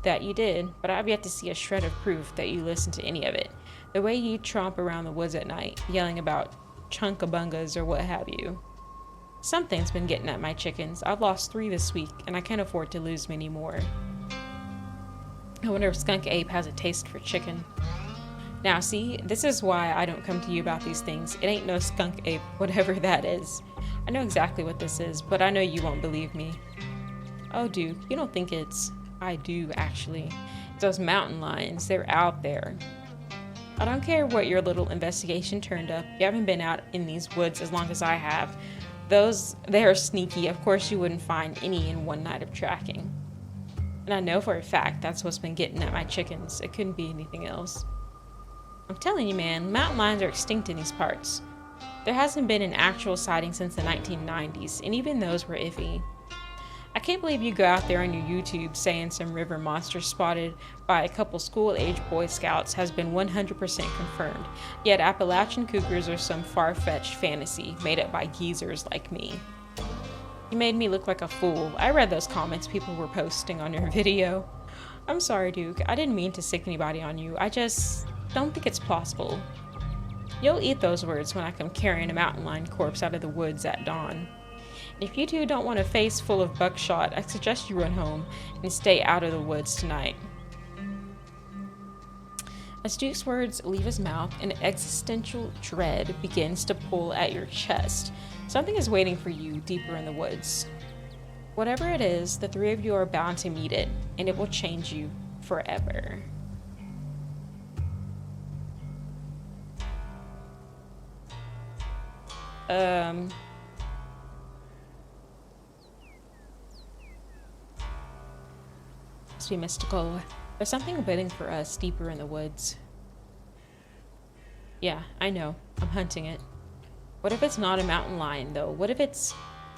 That you did, but I've yet to see a shred of proof that you listened to any of it. The way you tromp around the woods at night, yelling about chunkabungas or what have you. Something's been getting at my chickens. I've lost 3 this week, and I can't afford to lose many more. I wonder if Skunk Ape has a taste for chicken. Now, see, this is why I don't come to you about these things. It ain't no Skunk Ape, whatever that is. I know exactly what this is, but I know you won't believe me. Oh, Duke, you don't think it's... I do, actually. It's those mountain lions. They're out there. I don't care what your little investigation turned up. You haven't been out in these woods as long as I have. They are sneaky. Of course you wouldn't find any in one night of tracking. And I know for a fact that's what's been getting at my chickens. It couldn't be anything else. I'm telling you, man, mountain lions are extinct in these parts. There hasn't been an actual sighting since the 1990s, and even those were iffy. I can't believe you go out there on your YouTube saying some river monster spotted by a couple school-age Boy Scouts has been 100% confirmed, yet Appalachian cougars are some far-fetched fantasy made up by geezers like me. You made me look like a fool. I read those comments people were posting on your video. I'm sorry, Duke. I didn't mean to sick anybody on you. I just don't think it's plausible. You'll eat those words when I come carrying a mountain lion corpse out of the woods at dawn. If you two don't want a face full of buckshot, I suggest you run home and stay out of the woods tonight. As Duke's words leave his mouth, an existential dread begins to pull at your chest. Something is waiting for you deeper in the woods. Whatever it is, the 3 of you are bound to meet it, and it will change you forever. Must be mystical. There's something waiting for us deeper in the woods. Yeah, I know. I'm hunting it. What if it's not a mountain lion, though? What if it's...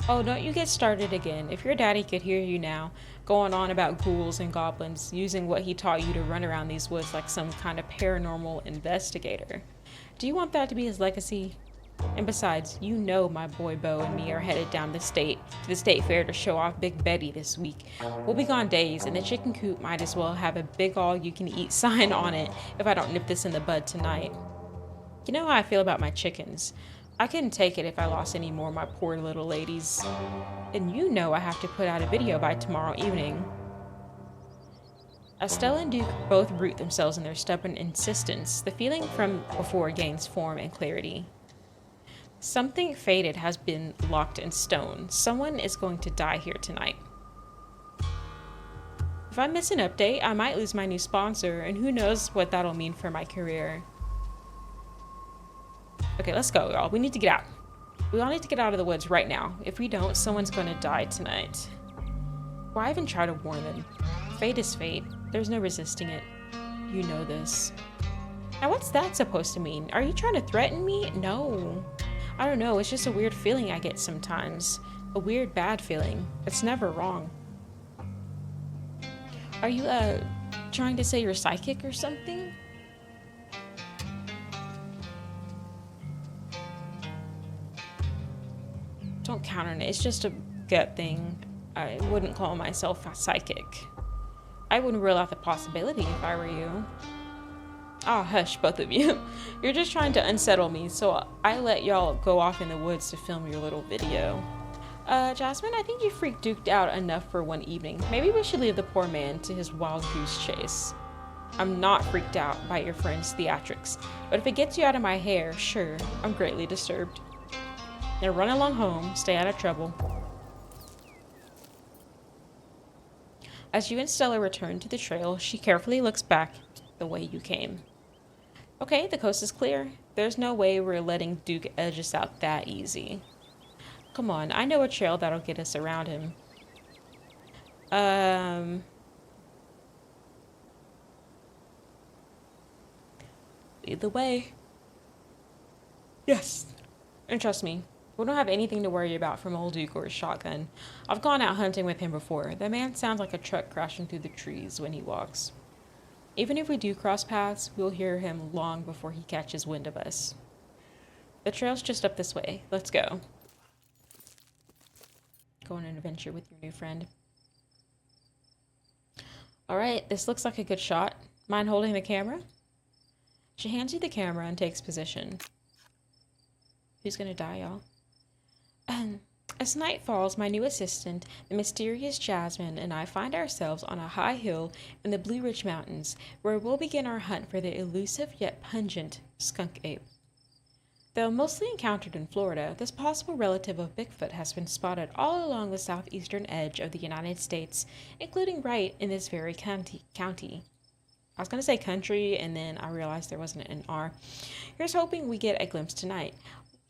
Oh, don't you get started again. If your daddy could hear you now, going on about ghouls and goblins, using what he taught you to run around these woods like some kind of paranormal investigator. Do you want that to be his legacy? And besides, you know my boy Bo and me are headed down to the state fair to show off Big Betty this week. We'll be gone days, and the chicken coop might as well have a big all-you-can-eat sign on it if I don't nip this in the bud tonight. You know how I feel about my chickens. I couldn't take it if I lost any more of my poor little ladies. And you know I have to put out a video by tomorrow evening. As Stella and Duke both root themselves in their stubborn insistence, the feeling from before gains form and clarity. Something fated has been locked in stone. Someone is going to die here tonight. If I miss an update, I might lose my new sponsor, and who knows what that'll mean for my career. Okay, let's go, y'all. We need to get out. We all need to get out of the woods right now. If we don't, someone's going to die tonight. Why even try to warn them? Fate is fate. There's no resisting it. You know this. Now, what's that supposed to mean? Are you trying to threaten me? No. I don't know. It's just a weird feeling I get sometimes. A weird, bad feeling. It's never wrong. Are you, trying to say you're psychic or something? Don't count on it. It's just a gut thing. I wouldn't call myself a psychic. I wouldn't rule out the possibility if I were you. Oh, hush, both of you. You're just trying to unsettle me, so I let y'all go off in the woods to film your little video. Jasmine, I think you freaked Duked out enough for one evening. Maybe we should leave the poor man to his wild goose chase. I'm not freaked out by your friend's theatrics, but if it gets you out of my hair, sure, I'm greatly disturbed. Now run along home, stay out of trouble. As you and Stella return to the trail, she carefully looks back the way you came. Okay, the coast is clear. There's no way we're letting Duke edge us out that easy. Come on, I know a trail that'll get us around him. Lead the way. Yes. And trust me, we don't have anything to worry about from old Duke or his shotgun. I've gone out hunting with him before. The man sounds like a truck crashing through the trees when he walks. Even if we do cross paths, we'll hear him long before he catches wind of us. The trail's just up this way. Let's go. Go on an adventure with your new friend. Alright, this looks like a good shot. Mind holding the camera? She hands you the camera and takes position. Who's gonna die, y'all? As night falls, my new assistant, the mysterious Jasmine, and I find ourselves on a high hill in the Blue Ridge Mountains, where we'll begin our hunt for the elusive yet pungent skunk ape. Though mostly encountered in Florida, this possible relative of Bigfoot has been spotted all along the southeastern edge of the United States, including right in this very county. I was going to say country, and then I realized there wasn't an R. Here's hoping we get a glimpse tonight.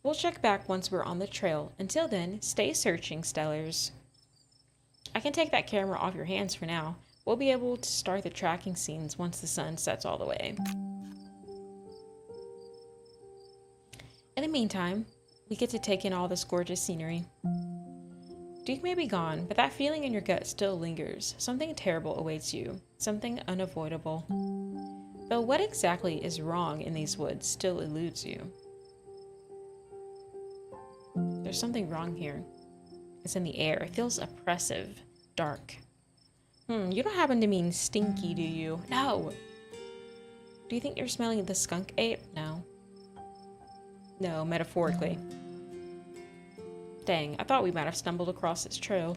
We'll check back once we're on the trail. Until then, stay searching, Stellars. I can take that camera off your hands for now. We'll be able to start the tracking scenes once the sun sets all the way. In the meantime, we get to take in all this gorgeous scenery. Duke may be gone, but that feeling in your gut still lingers. Something terrible awaits you. Something unavoidable. Though what exactly is wrong in these woods still eludes you. There's something wrong here. It's in the air. It feels oppressive, dark. You don't happen to mean stinky, do you? No! Do you think you're smelling the skunk ape? No. No, metaphorically. Dang, I thought we might have stumbled across this trail.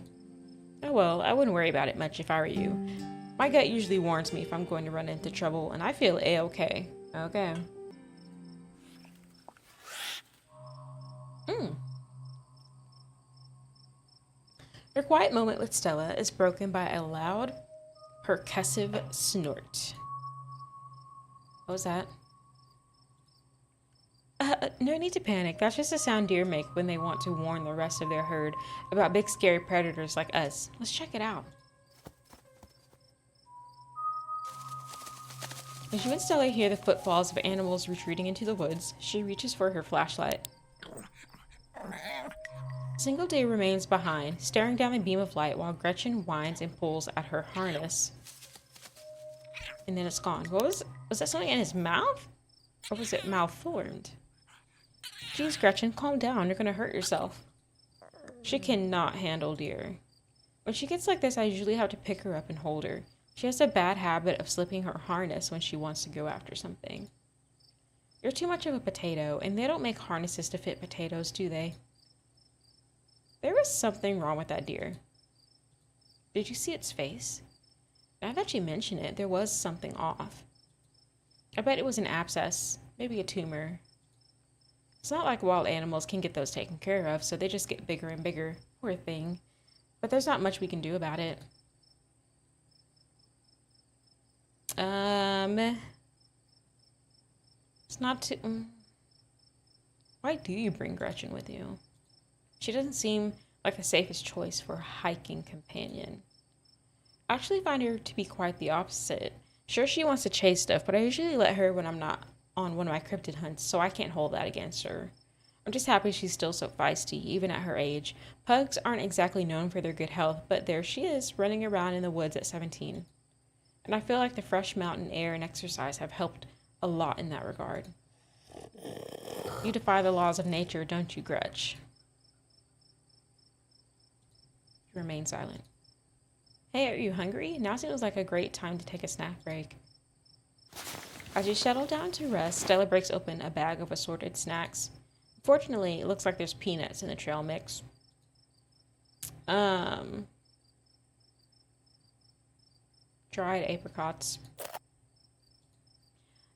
Oh well, I wouldn't worry about it much if I were you. My gut usually warns me if I'm going to run into trouble, and I feel A-okay. Okay. Your quiet moment with Stella is broken by a loud, percussive snort. What was that? No need to panic. That's just a sound deer make when they want to warn the rest of their herd about big scary predators like us. Let's check it out. As you and Stella hear the footfalls of animals retreating into the woods, she reaches for her flashlight. Single Day remains behind, staring down the beam of light while Gretchen whines and pulls at her harness. And then it's gone. Was that something in his mouth? Or was it malformed? Jeez, Gretchen, calm down. You're gonna hurt yourself. She cannot handle deer. When she gets like this, I usually have to pick her up and hold her. She has a bad habit of slipping her harness when she wants to go after something. You're too much of a potato, and they don't make harnesses to fit potatoes, do they? There was something wrong with that deer. Did you see its face? Now that you mention it, there was something off. I bet it was an abscess, maybe a tumor. It's not like wild animals can get those taken care of, so they just get bigger and bigger. Poor thing. But there's not much we can do about it. It's not too... Why do you bring Gretchen with you? She doesn't seem like the safest choice for a hiking companion. I actually find her to be quite the opposite. Sure, she wants to chase stuff, but I usually let her when I'm not on one of my cryptid hunts, so I can't hold that against her. I'm just happy she's still so feisty, even at her age. Pugs aren't exactly known for their good health, but there she is, running around in the woods at 17. And I feel like the fresh mountain air and exercise have helped a lot in that regard. You defy the laws of nature, don't you, Grudge? You remain silent. Hey, are you hungry? Now seems like a great time to take a snack break. As you settle down to rest, Stella breaks open a bag of assorted snacks. Fortunately, it looks like there's peanuts in the trail mix. Dried apricots.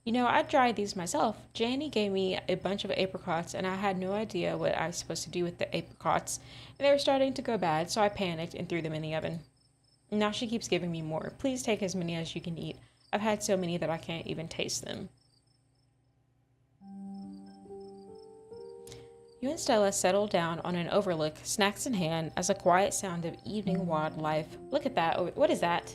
You know, I tried these myself. Janie gave me a bunch of apricots, and I had no idea what I was supposed to do with the apricots, and they were starting to go bad, so I panicked and threw them in the oven. Now she keeps giving me more. Please take as many as you can eat. I've had so many that I can't even taste them. You and Stella settle down on an overlook, snacks in hand, as a quiet sound of evening wildlife. Look at that. What is that?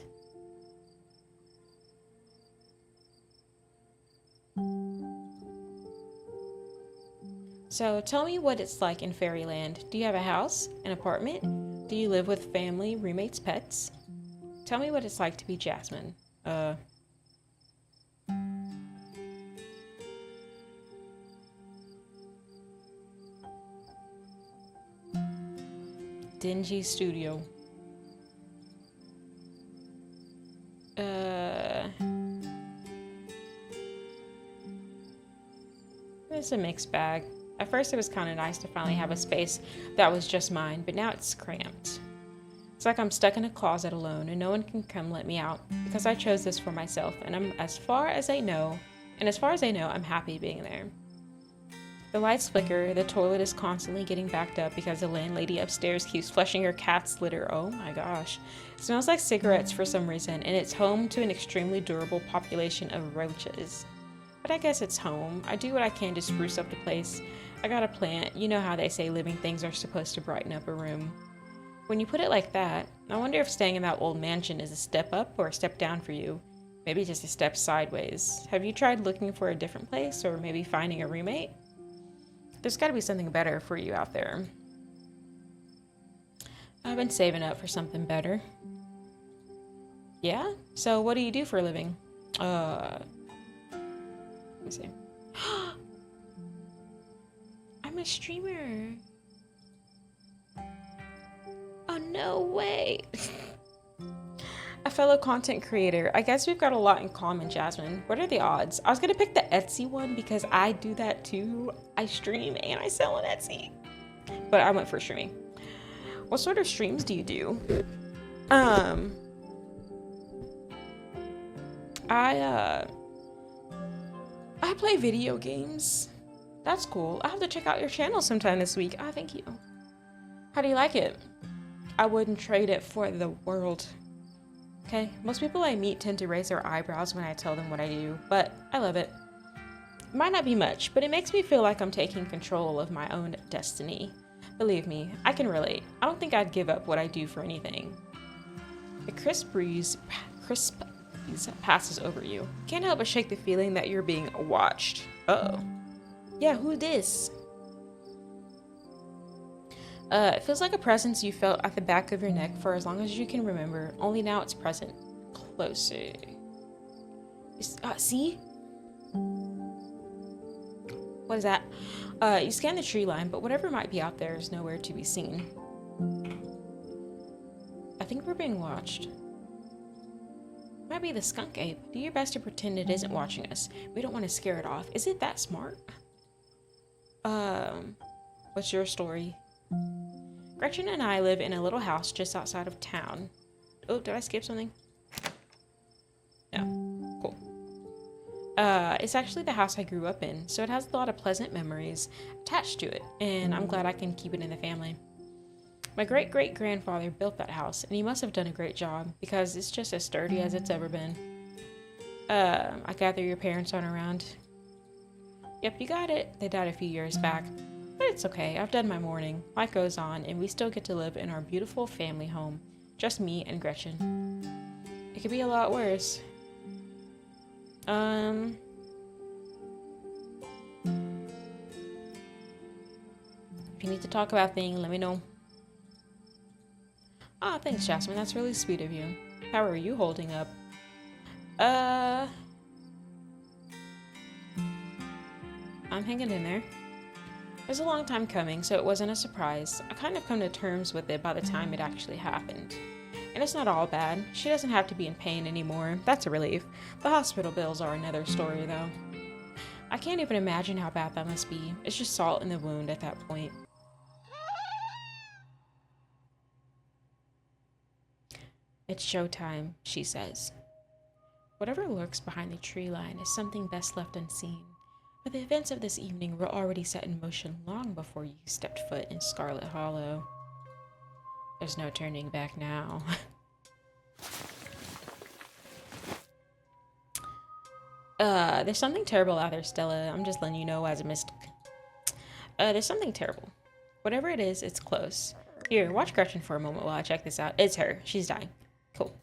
So tell me what it's like in fairyland. Do you have a house? An apartment? Do you live with family, roommates, pets? Tell me what it's like to be Jasmine. Dingy studio. It's a mixed bag. At first it was kind of nice to finally have a space that was just mine, but now it's cramped. It's like I'm stuck in a closet alone and no one can come let me out because I chose this for myself, and as far as I know, I'm happy being there. The lights flicker, the toilet is constantly getting backed up because the landlady upstairs keeps flushing her cat's litter. Oh my gosh. It smells like cigarettes for some reason, and it's home to an extremely durable population of roaches. But I guess it's home. I do what I can to spruce up the place. I got a plant. You know how they say living things are supposed to brighten up a room. When you put it like that, I wonder if staying in that old mansion is a step up or a step down for you. Maybe just a step sideways. Have you tried looking for a different place or maybe finding a roommate? There's got to be something better for you out there. I've been saving up for something better. Yeah? So what do you do for a living? Let me see. I'm a streamer. Oh, no way. A fellow content creator. I guess we've got a lot in common, Jasmine. What are the odds? I was gonna pick the Etsy one because I do that too. I stream and I sell on Etsy. But I went for streaming. What sort of streams do you do? I play video games. That's cool. I'll have to check out your channel sometime this week. Ah, thank you. How do you like it? I wouldn't trade it for the world. Okay, most people I meet tend to raise their eyebrows when I tell them what I do, but I love it. It might not be much, but it makes me feel like I'm taking control of my own destiny. Believe me, I can relate. I don't think I'd give up what I do for anything. The crisp breeze passes over you. Can't help but shake the feeling that you're being watched. Uh-oh. Yeah, who this? It feels like a presence you felt at the back of your neck for as long as you can remember, only now it's present. Closer. See? What is that? You scan the tree line, but whatever might be out there is nowhere to be seen. I think we're being watched. Might be the skunk ape. Do your best to pretend it isn't watching us. We don't want to scare it off. Is it that smart? What's your story? Gretchen and I live in a little house just outside of town. Oh, did I skip something? No. Cool. It's actually the house I grew up in, so it has a lot of pleasant memories attached to it, and I'm glad I can keep it in the family. My great-great-grandfather built that house, and he must have done a great job, because it's just as sturdy as it's ever been. I gather your parents aren't around. Yep, you got it. They died a few years back. But it's okay, I've done my mourning. Life goes on, and we still get to live in our beautiful family home. Just me and Gretchen. It could be a lot worse. If you need to talk about things, let me know. Ah, thanks, Jasmine. That's really sweet of you. How are you holding up? I'm hanging in there. It was a long time coming, so it wasn't a surprise. I kind of come to terms with it by the time it actually happened. And it's not all bad. She doesn't have to be in pain anymore. That's a relief. The hospital bills are another story, though. I can't even imagine how bad that must be. It's just salt in the wound at that point. It's showtime, she says. Whatever lurks behind the tree line is something best left unseen. But the events of this evening were already set in motion long before you stepped foot in Scarlet Hollow. There's no turning back now. There's something terrible out there, Stella. I'm just letting you know as a mystic. There's something terrible. Whatever it is, it's close. Here, watch Gretchen for a moment while I check this out. It's her. She's dying. Cool.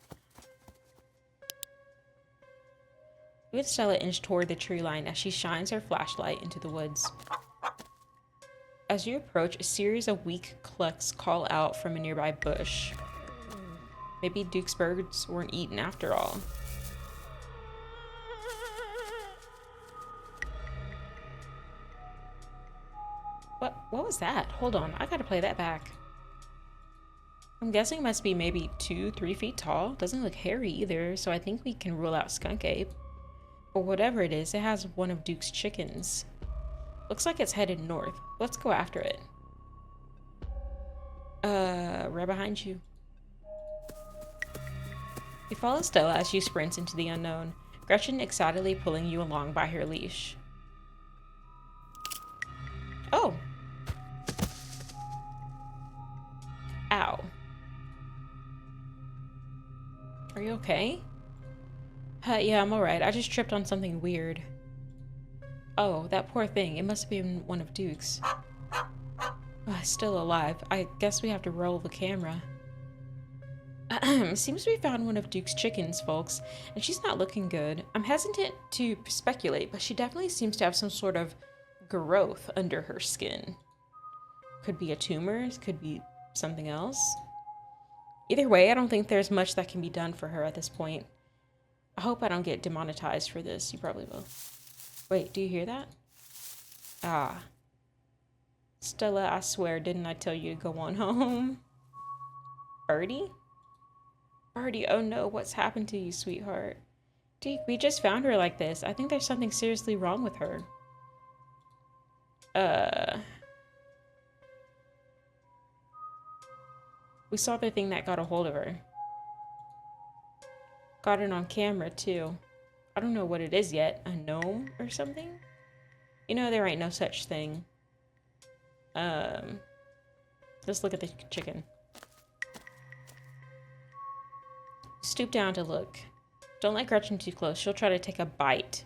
You and Stella inch toward the tree line as she shines her flashlight into the woods. As you approach, a series of weak clucks call out from a nearby bush. Maybe Duke's birds weren't eaten after all. What was that? Hold on, I gotta play that back. I'm guessing it must be maybe 2-3 feet tall. Doesn't look hairy either, so I think we can rule out skunk ape. Or whatever it is, it has one of Duke's chickens. Looks like it's headed north. Let's go after it. Right behind you. You follow Stella as she sprints into the unknown, Gretchen excitedly pulling you along by her leash. Oh. Ow. Are you okay? Yeah, I'm alright. I just tripped on something weird. Oh, that poor thing. It must have been one of Duke's. Still alive. I guess we have to roll the camera. Seems we found one of Duke's chickens, folks, and she's not looking good. I'm hesitant to speculate, but she definitely seems to have some sort of growth under her skin. Could be a tumor, could be something else. Either way, I don't think there's much that can be done for her at this point. I hope I don't get demonetized for this. You probably will. Wait, do you hear that? Ah. Stella, I swear, didn't I tell you to go on home? Birdie? Birdie, oh no, what's happened to you, sweetheart? Deke, we just found her like this. I think there's something seriously wrong with her. We saw the thing that got a hold of her. Got it on camera, too. I don't know what it is yet. A gnome or something? You know, there ain't no such thing. Let's look at the chicken. Stoop down to look. Don't let Gretchen too close. She'll try to take a bite.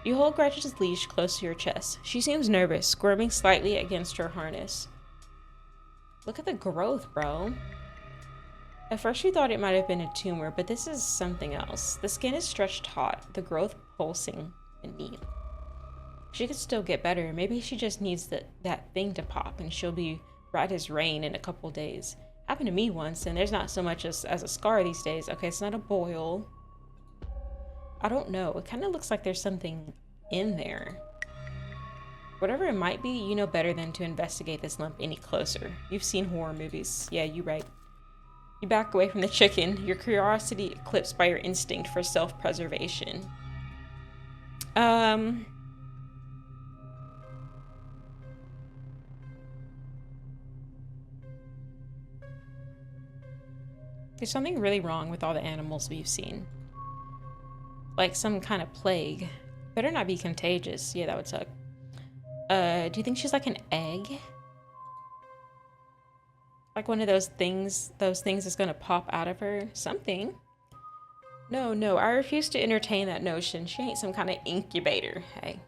You hold Gretchen's leash close to your chest. She seems nervous, squirming slightly against her harness. Look at the growth, bro. At first we thought it might have been a tumor, but this is something else. The skin is stretched taut, the growth pulsing and neat. She could still get better. Maybe she just needs that thing to pop and she'll be right as rain in a couple days. Happened to me once, and there's not so much as a scar these days. Okay, it's not a boil. I don't know. It kind of looks like there's something in there. Whatever it might be, you know better than to investigate this lump any closer. You've seen horror movies. Yeah, you're right. You back away from the chicken, your curiosity eclipsed by your instinct for self-preservation. There's something really wrong with all the animals we've seen. Like some kind of plague. Better not be contagious. Yeah, that would suck. Do you think she's like an egg? Like one of those things that's gonna pop out of her? Something. No, I refuse to entertain that notion. She ain't some kind of incubator, hey.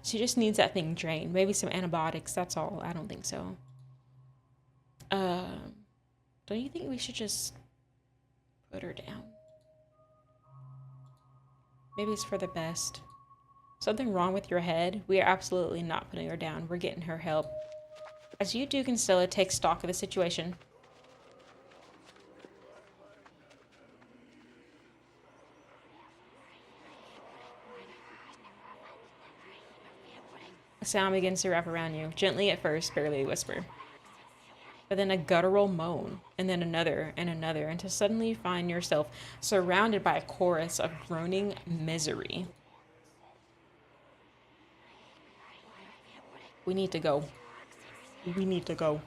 She just needs that thing drained. Maybe some antibiotics, that's all. I don't think so. Don't you think we should just put her down? Maybe it's for the best. Something wrong with your head? We are absolutely not putting her down. We're getting her help. As you, Duke, and Stella take stock of the situation, a sound begins to wrap around you, gently at first, barely a whisper. But then a guttural moan, and then another and another, until suddenly you find yourself surrounded by a chorus of groaning misery. We need to go. We need to go.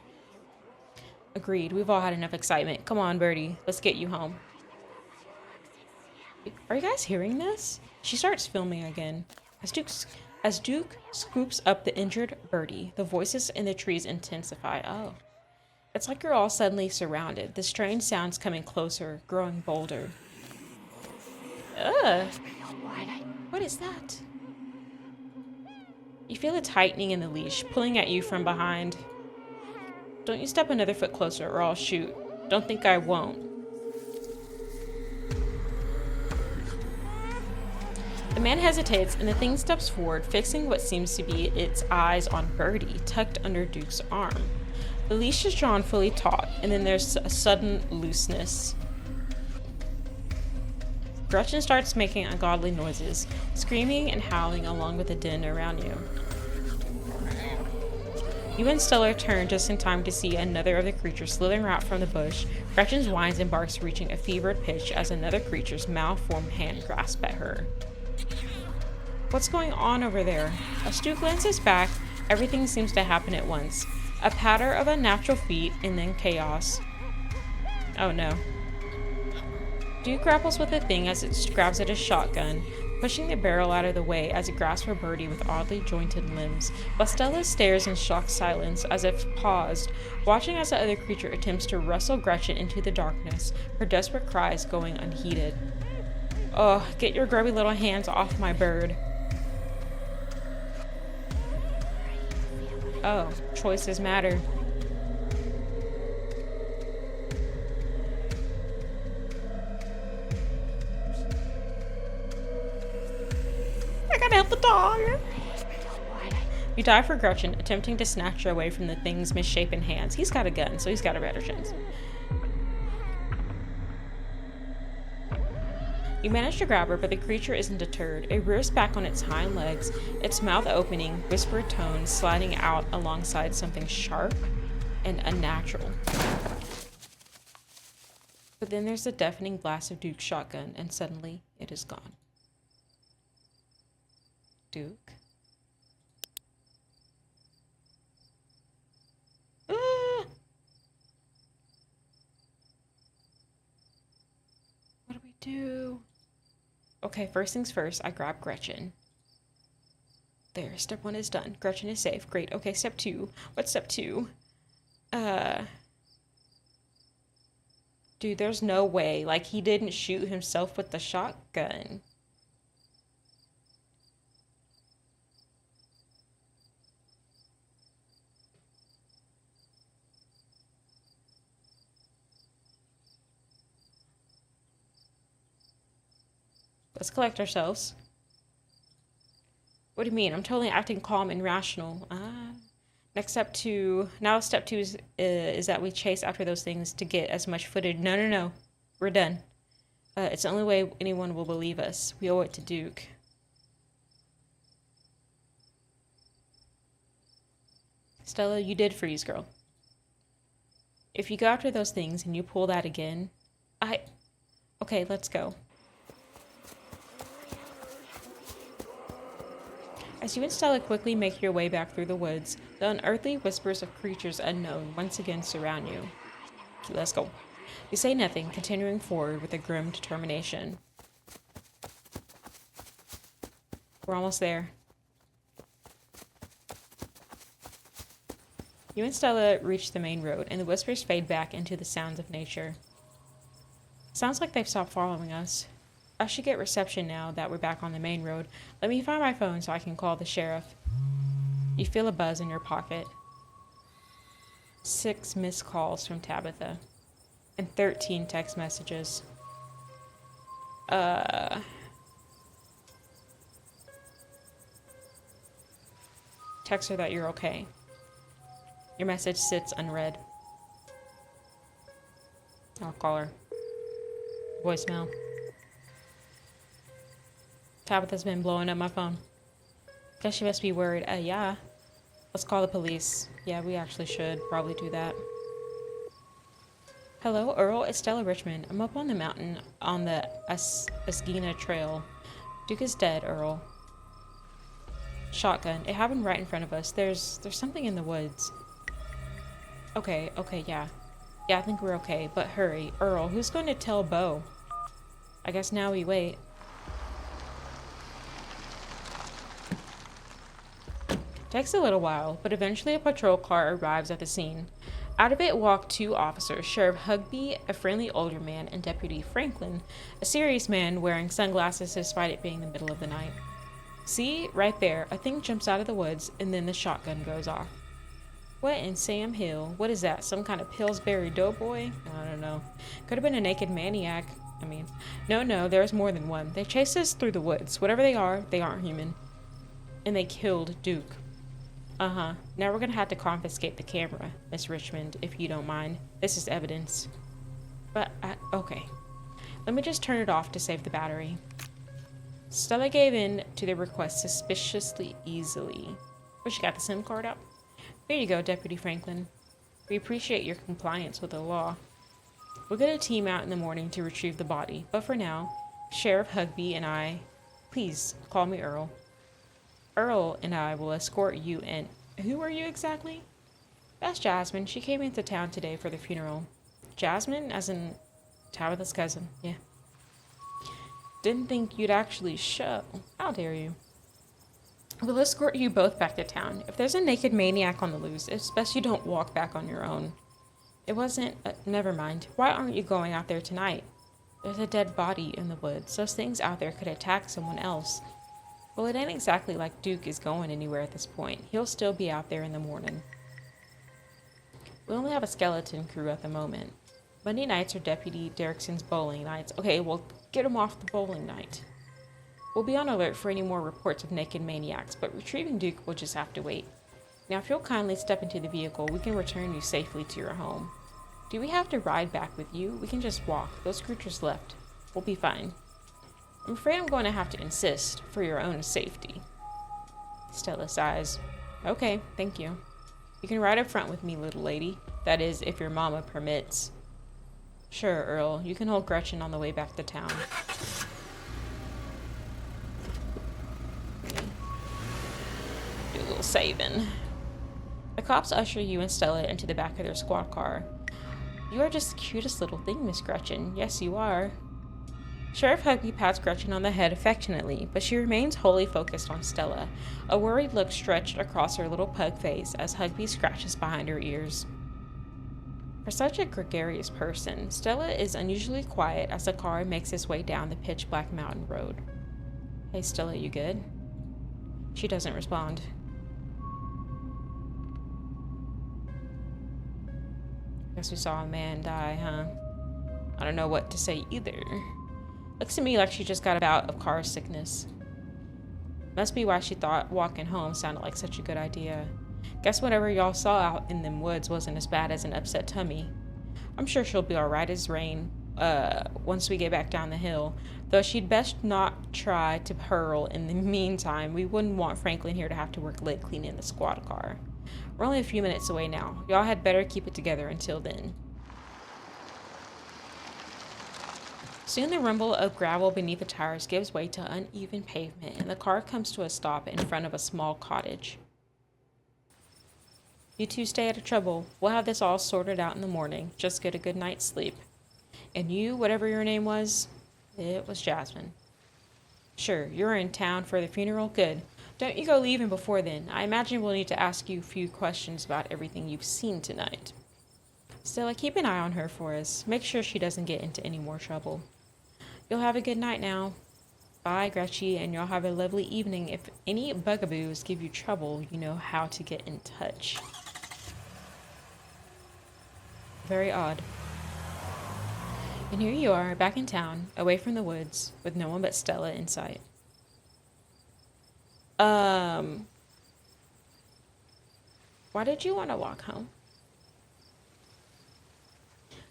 Agreed. We've all had enough excitement. Come on, Birdie. Let's get you home. Are you guys hearing this? She starts filming again. As Duke scoops up the injured Birdie, the voices in the trees intensify. Oh. It's like you're all suddenly surrounded. The strange sounds coming closer, growing bolder. Ugh. What is that? You feel a tightening in the leash, pulling at you from behind. Don't you step another foot closer or I'll shoot. Don't think I won't. The man hesitates and the thing steps forward, fixing what seems to be its eyes on Birdie, tucked under Duke's arm. The leash is drawn fully taut, and then there's a sudden looseness. Gretchen starts making ungodly noises, screaming and howling along with the din around you. You and Stella turn just in time to see another of the creatures slithering out from the bush, Gretchen's whines and barks reaching a fevered pitch as another creature's malformed hand grasps at her. What's going on over there? As Stu glances back, everything seems to happen at once. A patter of unnatural feet and then chaos. Oh no. Duke grapples with the thing as it grabs at his shotgun, pushing the barrel out of the way as it grasps for Birdie with oddly jointed limbs, while Stella stares in shocked silence as if paused, watching as the other creature attempts to wrestle Gretchen into the darkness, her desperate cries going unheeded. Oh, get your grubby little hands off my bird. Oh, choices matter. I gotta help the dog. You dive for Gretchen, attempting to snatch her away from the thing's misshapen hands. He's got a gun, so he's got a better chance. You manage to grab her, but the creature isn't deterred. It rears back on its hind legs, its mouth opening, whispered tones sliding out alongside something sharp and unnatural. But then there's the deafening blast of Duke's shotgun, and suddenly it is gone. Duke? What do we do? Okay, first things first, I grab Gretchen. There, step 1 is done. Gretchen is safe. Great. Okay, step 2. What's step 2? Dude, there's no way. Like, he didn't shoot himself with the shotgun. Let's collect ourselves. What do you mean? I'm totally acting calm and rational. Next step 2. Now step 2 is that we chase after those things to get as much footage. No. We're done. It's the only way anyone will believe us. We owe it to Duke. Stella, you did freeze, girl. If you go after those things and you pull that again, Okay, let's go. As you and Stella quickly make your way back through the woods, the unearthly whispers of creatures unknown once again surround you. Let's go. You say nothing, continuing forward with a grim determination. We're almost there. You and Stella reach the main road, and the whispers fade back into the sounds of nature. Sounds like they've stopped following us. I should get reception now that we're back on the main road. Let me find my phone so I can call the sheriff. You feel a buzz in your pocket. 6 missed calls from Tabitha. And 13 text messages. Text her that you're okay. Your message sits unread. I'll call her. Voicemail. Tabitha's been blowing up my phone. Guess she must be worried. Yeah. Let's call the police. Yeah, we actually should probably do that. Hello, Earl. It's Stella Richmond. I'm up on the mountain on the Asgina Trail. Duke is dead, Earl. Shotgun. It happened right in front of us. There's something in the woods. Okay, yeah. Yeah, I think we're okay, but hurry. Earl, who's going to tell Bo? I guess now we wait. Takes a little while, but eventually a patrol car arrives at the scene. Out of it walk two officers, Sheriff Hugby, a friendly older man, and Deputy Franklin, a serious man wearing sunglasses despite it being the middle of the night. See, right there, a thing jumps out of the woods, and then the shotgun goes off. What in Sam Hill? What is that, some kind of Pillsbury Doughboy? I don't know. Could have been a naked maniac. No, there's more than one. They chased us through the woods. Whatever they aren't human. And they killed Duke. Now we're gonna have to confiscate the camera, Miss Richmond, if you don't mind. This is evidence. But, okay. Let me just turn it off to save the battery. Stella gave in to the request suspiciously easily. Oh, she got the SIM card out? Here you go, Deputy Franklin. We appreciate your compliance with the law. We'll get a team out in the morning to retrieve the body, but for now, Sheriff Hugby and I, please call me Earl. Earl and I will escort you and... Who are you exactly? That's Jasmine. She came into town today for the funeral. Jasmine? As in Tabitha's cousin. Yeah. Didn't think you'd actually show. How dare you? We'll escort you both back to town. If there's a naked maniac on the loose, it's best you don't walk back on your own. It wasn't... never mind. Why aren't you going out there tonight? There's a dead body in the woods. Those things out there could attack someone else. Well, it ain't exactly like Duke is going anywhere at this point. He'll still be out there in the morning. We only have a skeleton crew at the moment. Monday nights are Deputy Derrickson's bowling nights. Okay, well, get him off the bowling night. We'll be on alert for any more reports of naked maniacs, but retrieving Duke will just have to wait. Now, if you'll kindly step into the vehicle, we can return you safely to your home. Do we have to ride back with you? We can just walk. Those creatures left. We'll be fine. I'm afraid I'm going to have to insist for your own safety. Stella sighs. Okay, thank you. You can ride up front with me, little lady. That is, if your mama permits. Sure, Earl. You can hold Gretchen on the way back to town. Do a little saving. The cops usher you and Stella into the back of their squad car. You are just the cutest little thing, Miss Gretchen. Yes, you are. Sheriff Hugby pats Gretchen on the head affectionately, but she remains wholly focused on Stella, a worried look stretched across her little pug face as Hugby scratches behind her ears. For such a gregarious person, Stella is unusually quiet as the car makes its way down the pitch-black mountain road. Hey, Stella, you good? She doesn't respond. Guess we saw a man die, huh? I don't know what to say either. Looks to me like she just got a bout of car sickness. Must be why she thought walking home sounded like such a good idea. Guess whatever y'all saw out in them woods wasn't as bad as an upset tummy. I'm sure she'll be alright as rain, once we get back down the hill. Though she'd best not try to hurl in the meantime. We wouldn't want Franklin here to have to work late cleaning the squad car. We're only a few minutes away now. Y'all had better keep it together until then. Soon the rumble of gravel beneath the tires gives way to uneven pavement, and the car comes to a stop in front of a small cottage. You two stay out of trouble. We'll have this all sorted out in the morning. Just get a good night's sleep. And you, whatever your name was, it was Jasmine. Sure, you're in town for the funeral? Good. Don't you go leaving before then. I imagine we'll need to ask you a few questions about everything you've seen tonight. Stella, keep an eye on her for us. Make sure she doesn't get into any more trouble. You'll have a good night now. Bye, Gretchen, and you'll have a lovely evening. If any bugaboos give you trouble, you know how to get in touch. Very odd. And here you are, back in town, away from the woods, with no one but Stella in sight. Why did you want to walk home?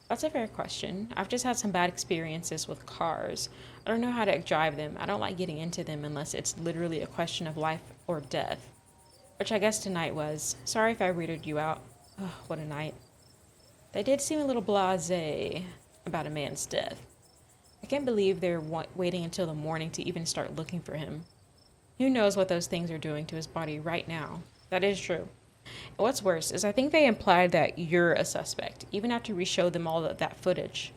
That's a fair question. I've just had some bad experiences with cars. I don't know how to drive them. I don't like getting into them unless it's literally a question of life or death. Which I guess tonight was. Sorry if I weirded you out. Oh, what a night. They did seem a little blasé about a man's death. I can't believe they're waiting until the morning to even start looking for him. Who knows what those things are doing to his body right now? That is true. And what's worse is I think they implied that you're a suspect, even after we showed them all that footage.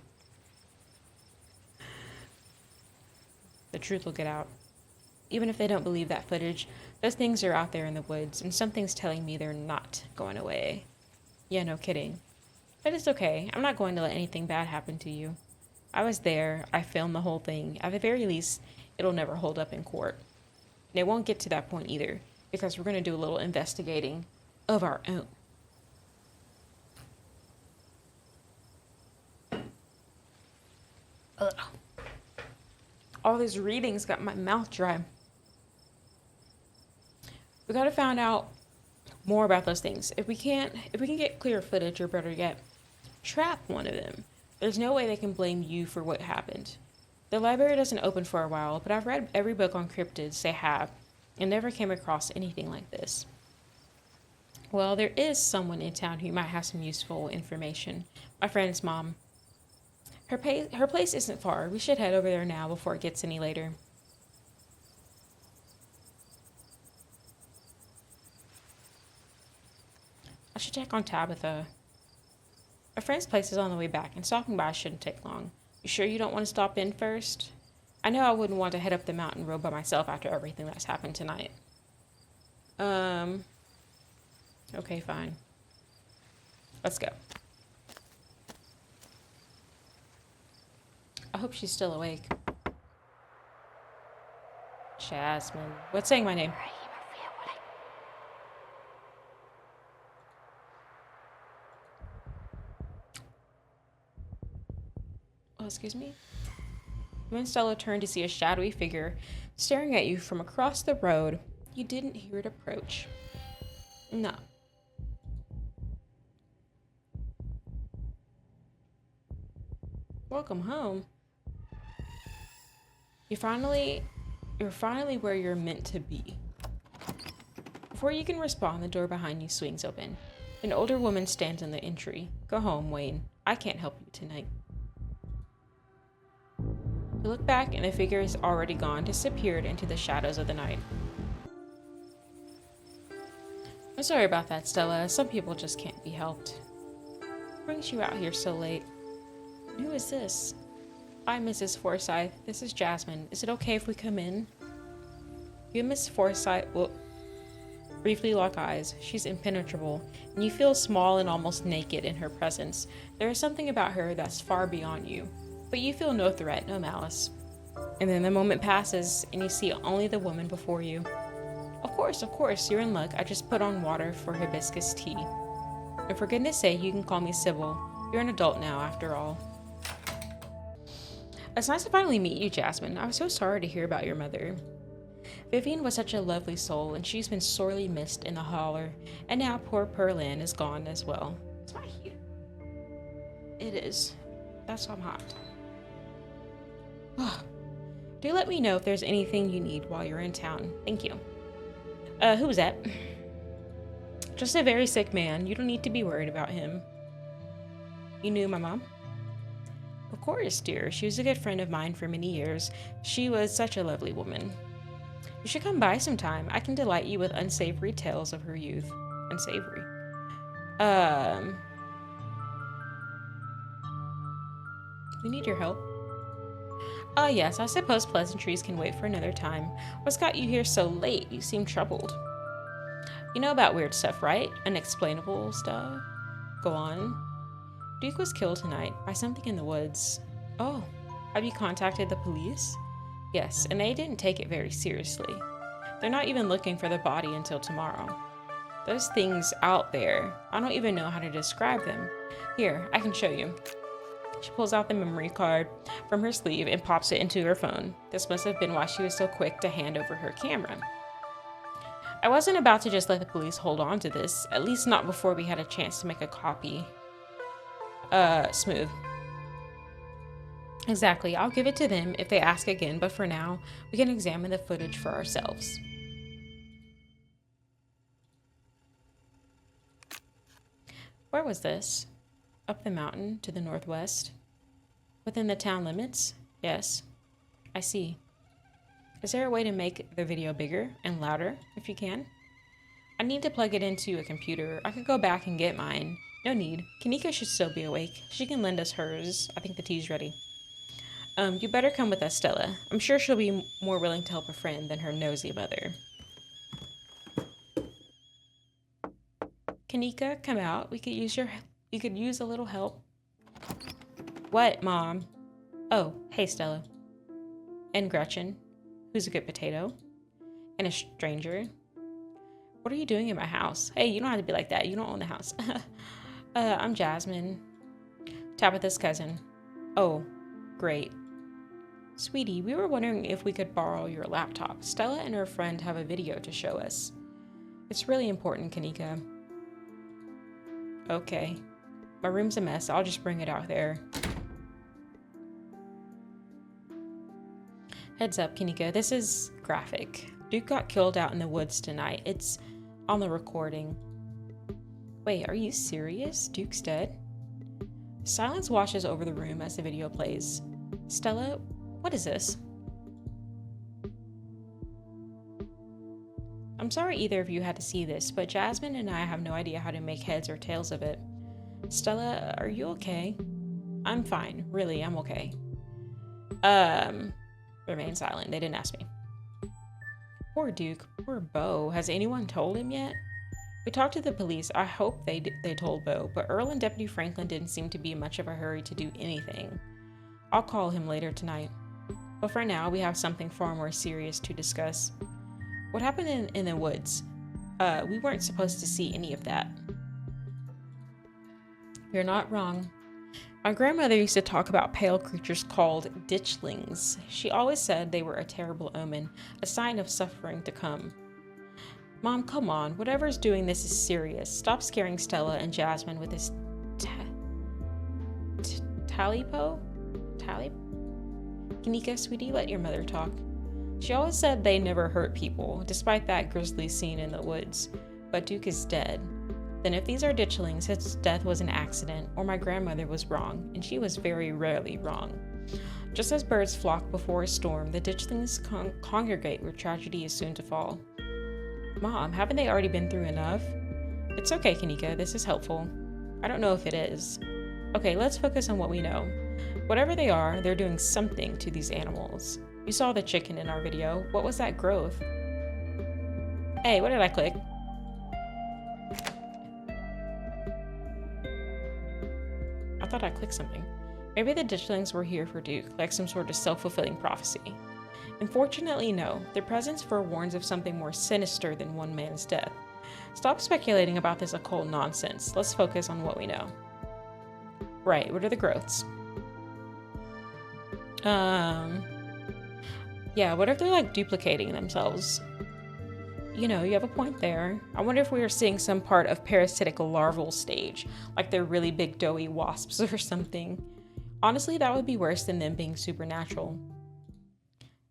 The truth will get out. Even if they don't believe that footage, those things are out there in the woods, and something's telling me they're not going away. Yeah, no kidding. But it's okay. I'm not going to let anything bad happen to you. I was there. I filmed the whole thing. At the very least, it'll never hold up in court. And it won't get to that point either, because we're going to do a little investigating of our own. Ugh. All these readings got my mouth dry. We gotta find out more about those things. If we can get clear footage, or better yet, trap one of them, there's no way they can blame you for what happened. The library doesn't open for a while, but I've read every book on cryptids they have and never came across anything like this. Well, there is someone in town who might have some useful information. My friend's mom. Her place isn't far. We should head over there now before it gets any later. I should check on Tabitha. A friend's place is on the way back, and stopping by shouldn't take long. You sure you don't want to stop in first? I know I wouldn't want to head up the mountain road by myself after everything that's happened tonight. Okay, fine. Let's go. I hope she's still awake. Jasmine. What's saying my name? Oh, excuse me? When Stella turned to see a shadowy figure staring at you from across the road, you didn't hear it approach. No. Welcome home. You're finally where you're meant to be. Before you can respond, the door behind you swings open. An older woman stands in the entry. Go home, Wayne. I can't help you tonight. You look back and the figure is already gone, disappeared into the shadows of the night. I'm sorry about that, Stella. Some people just can't be helped. What brings you out here so late? Who is this? Hi, Mrs. Forsyth. This is Jasmine. Is it okay if we come in? You and Miss Forsyth will briefly lock eyes. She's impenetrable, and you feel small and almost naked in her presence. There is something about her that's far beyond you, but you feel no threat, no malice. And then the moment passes, and you see only the woman before you. Of course, you're in luck. I just put on water for hibiscus tea. And for goodness sake, you can call me Sybil. You're an adult now, after all. It's nice to finally meet you, Jasmine. I was so sorry to hear about your mother. Vivian was such a lovely soul, and she's been sorely missed in the holler, and now poor Perlin is gone as well. It's my heat. It is. That's why I'm hot. Do let me know if there's anything you need while you're in town. Thank you. Who was that? Just a very sick man. You don't need to be worried about him. You knew my mom? Of course, dear. She was a good friend of mine for many years. She was such a lovely woman. You should come by sometime. I can delight you with unsavory tales of her youth. Unsavory. We need your help. Yes, I suppose pleasantries can wait for another time. What's got you here so late? You seem troubled. You know about weird stuff, right? Unexplainable stuff? Go on. Duke was killed tonight by something in the woods. Oh, have you contacted the police? Yes, and they didn't take it very seriously. They're not even looking for the body until tomorrow. Those things out there, I don't even know how to describe them. Here, I can show you. She pulls out the memory card from her sleeve and pops it into her phone. This must have been why she was so quick to hand over her camera. I wasn't about to just let the police hold on to this, at least not before we had a chance to make a copy. Smooth. Exactly, I'll give it to them if they ask again, but for now, we can examine the footage for ourselves. Where was this? Up the mountain to the northwest? Within the town limits? Yes. I see. Is there a way to make the video bigger and louder, if you can? I need to plug it into a computer. I could go back and get mine. No need. Kanika should still be awake. She can lend us hers. I think the tea's ready. You better come with us, Stella. I'm sure she'll be more willing to help a friend than her nosy mother. Kanika, come out. We could use a little help. What, Mom? Oh, hey, Stella. And Gretchen, who's a good potato. And a stranger. What are you doing in my house? Hey, you don't have to be like that. You don't own the house. I'm Jasmine. Tabitha's cousin. Oh, great. Sweetie, we were wondering if we could borrow your laptop. Stella and her friend have a video to show us. It's really important, Kanika. Okay. My room's a mess. I'll just bring it out there. Heads up, Kanika. This is graphic. Duke got killed out in the woods tonight. It's on the recording. Wait, are you serious? Duke's dead? Silence washes over the room as the video plays. Stella, what is this? I'm sorry either of you had to see this, but Jasmine and I have no idea how to make heads or tails of it. Stella, are you okay? I'm fine. Really, I'm okay. Remain silent. They didn't ask me. Poor Duke. Poor Beau. Has anyone told him yet? We talked to the police. I hope they told Beau, but Earl and Deputy Franklin didn't seem to be in much of a hurry to do anything. I'll call him later tonight. But for now, we have something far more serious to discuss. What happened in the woods? We weren't supposed to see any of that. You're not wrong. My grandmother used to talk about pale creatures called ditchlings. She always said they were a terrible omen, a sign of suffering to come. Mom, come on. Whatever's doing this is serious. Stop scaring Stella and Jasmine with this talipo? Kanika, sweetie, let your mother talk. She always said they never hurt people, despite that grisly scene in the woods. But Duke is dead. Then if these are ditchlings, his death was an accident, or my grandmother was wrong, and she was very rarely wrong. Just as birds flock before a storm, the ditchlings congregate where tragedy is soon to fall. Mom, haven't they already been through enough? It's okay, Kanika, this is helpful. I don't know if it is. Okay, let's focus on what we know. Whatever they are, they're doing something to these animals. You saw the chicken in our video. What was that growth? Hey, what did I click? I thought I clicked something. Maybe the ditchlings were here for Duke, like some sort of self-fulfilling prophecy. Unfortunately, no. Their presence forewarns of something more sinister than one man's death. Stop speculating about this occult nonsense. Let's focus on what we know. Right, what are the growths? Yeah, what if they're like duplicating themselves? You know, you have a point there. I wonder if we are seeing some part of parasitic larval stage, like they're really big doughy wasps or something. Honestly, that would be worse than them being supernatural.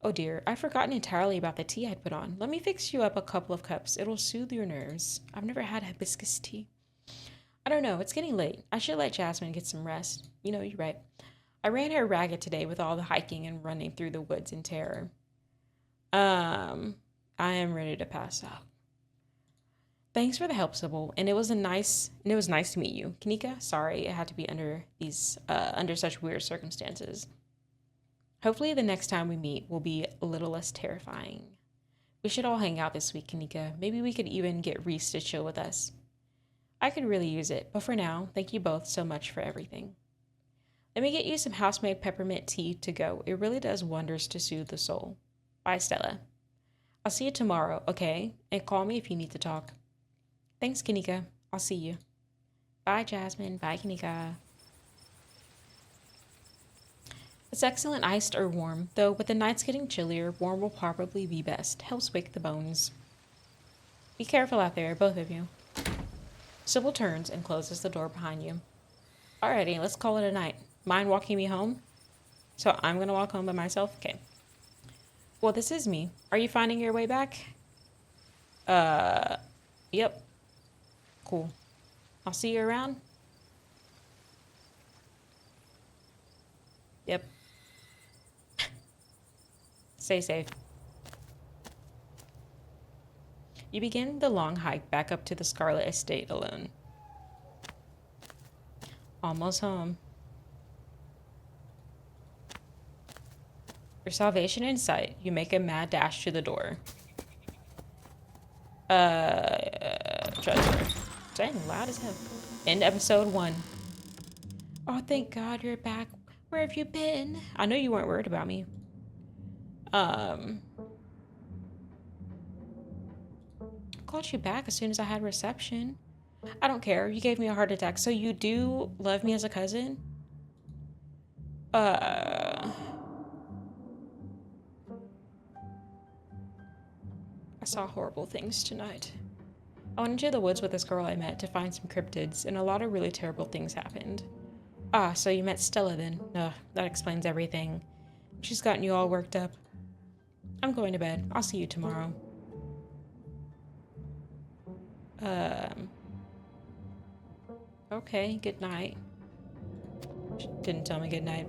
Oh dear, I'd forgotten entirely about the tea I'd put on. Let me fix you up a couple of cups. It'll soothe your nerves. I've never had hibiscus tea. I don't know, it's getting late. I should let Jasmine get some rest. You know, you're right. I ran her ragged today with all the hiking and running through the woods in terror. I am ready to pass out. Thanks for the help, Sybil. And it was nice to meet you. Kanika, sorry it had to be under such weird circumstances. Hopefully the next time we meet will be a little less terrifying. We should all hang out this week, Kanika. Maybe we could even get Reese to chill with us. I could really use it, but for now, thank you both so much for everything. Let me get you some house-made peppermint tea to go. It really does wonders to soothe the soul. Bye, Stella. I'll see you tomorrow, okay? And call me if you need to talk. Thanks, Kanika. I'll see you. Bye, Jasmine. Bye, Kanika. It's excellent iced or warm, though with the nights getting chillier, warm will probably be best. Helps wake the bones. Be careful out there, both of you. Sybil turns and closes the door behind you. Alrighty, let's call it a night. Mind walking me home? So I'm gonna walk home by myself? Okay. Well, this is me. Are you finding your way back? Yep. Cool. I'll see you around. Yep. Stay safe. You begin the long hike back up to the Scarlet Estate alone. Almost home. Your salvation in sight, you make a mad dash to the door. Shut the door. Dang, loud as hell. End episode 1. Oh, thank God you're back. Where have you been? I know you weren't worried about me. Called you back as soon as I had reception. I don't care. You gave me a heart attack. So you do love me as a cousin? I saw horrible things tonight. I went into the woods with this girl I met to find some cryptids, and a lot of really terrible things happened. Ah, so you met Stella then. Ugh, that explains everything. She's gotten you all worked up. I'm going to bed. I'll see you tomorrow. Okay, good night. She didn't tell me good night.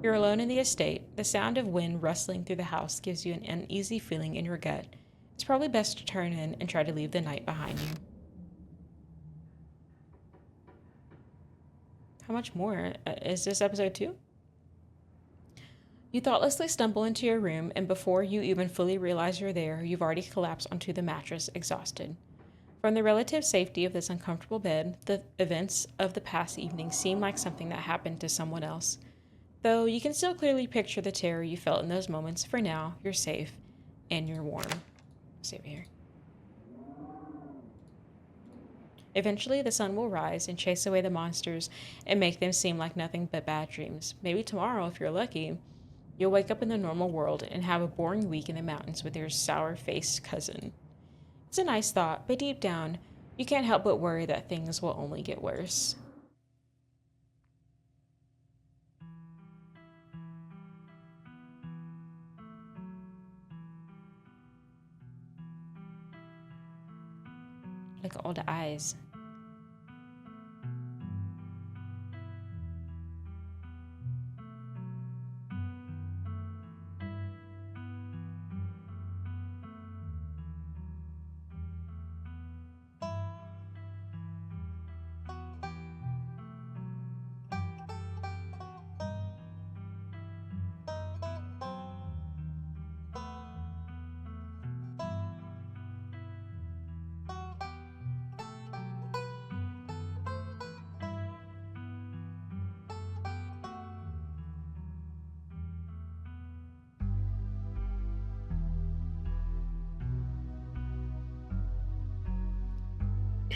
You're alone in the estate. The sound of wind rustling through the house gives you an uneasy feeling in your gut. It's probably best to turn in and try to leave the night behind you. How much more? Is this episode 2? You thoughtlessly stumble into your room, and before you even fully realize you're there, you've already collapsed onto the mattress, exhausted. From the relative safety of this uncomfortable bed, the events of the past evening seem like something that happened to someone else. Though you can still clearly picture the terror you felt in those moments, for now, you're safe and you're warm. Stay over here. Eventually, the sun will rise and chase away the monsters and make them seem like nothing but bad dreams. Maybe tomorrow, if you're lucky, you'll wake up in the normal world and have a boring week in the mountains with your sour-faced cousin. It's a nice thought, but deep down, you can't help but worry that things will only get worse. Look at all the eyes.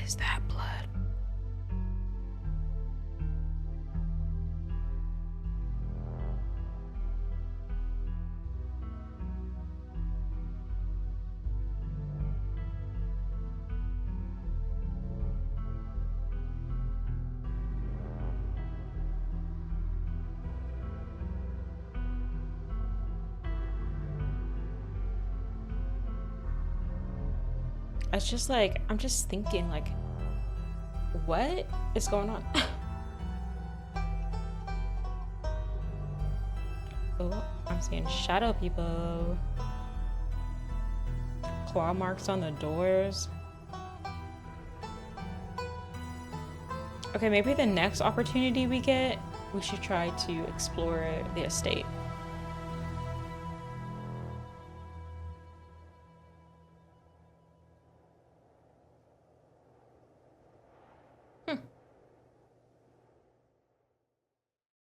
Is that blood? It's just like, I'm just thinking, like, what is going on? Oh, I'm seeing shadow people. Claw marks on the doors. Okay, maybe the next opportunity we get, we should try to explore the estate.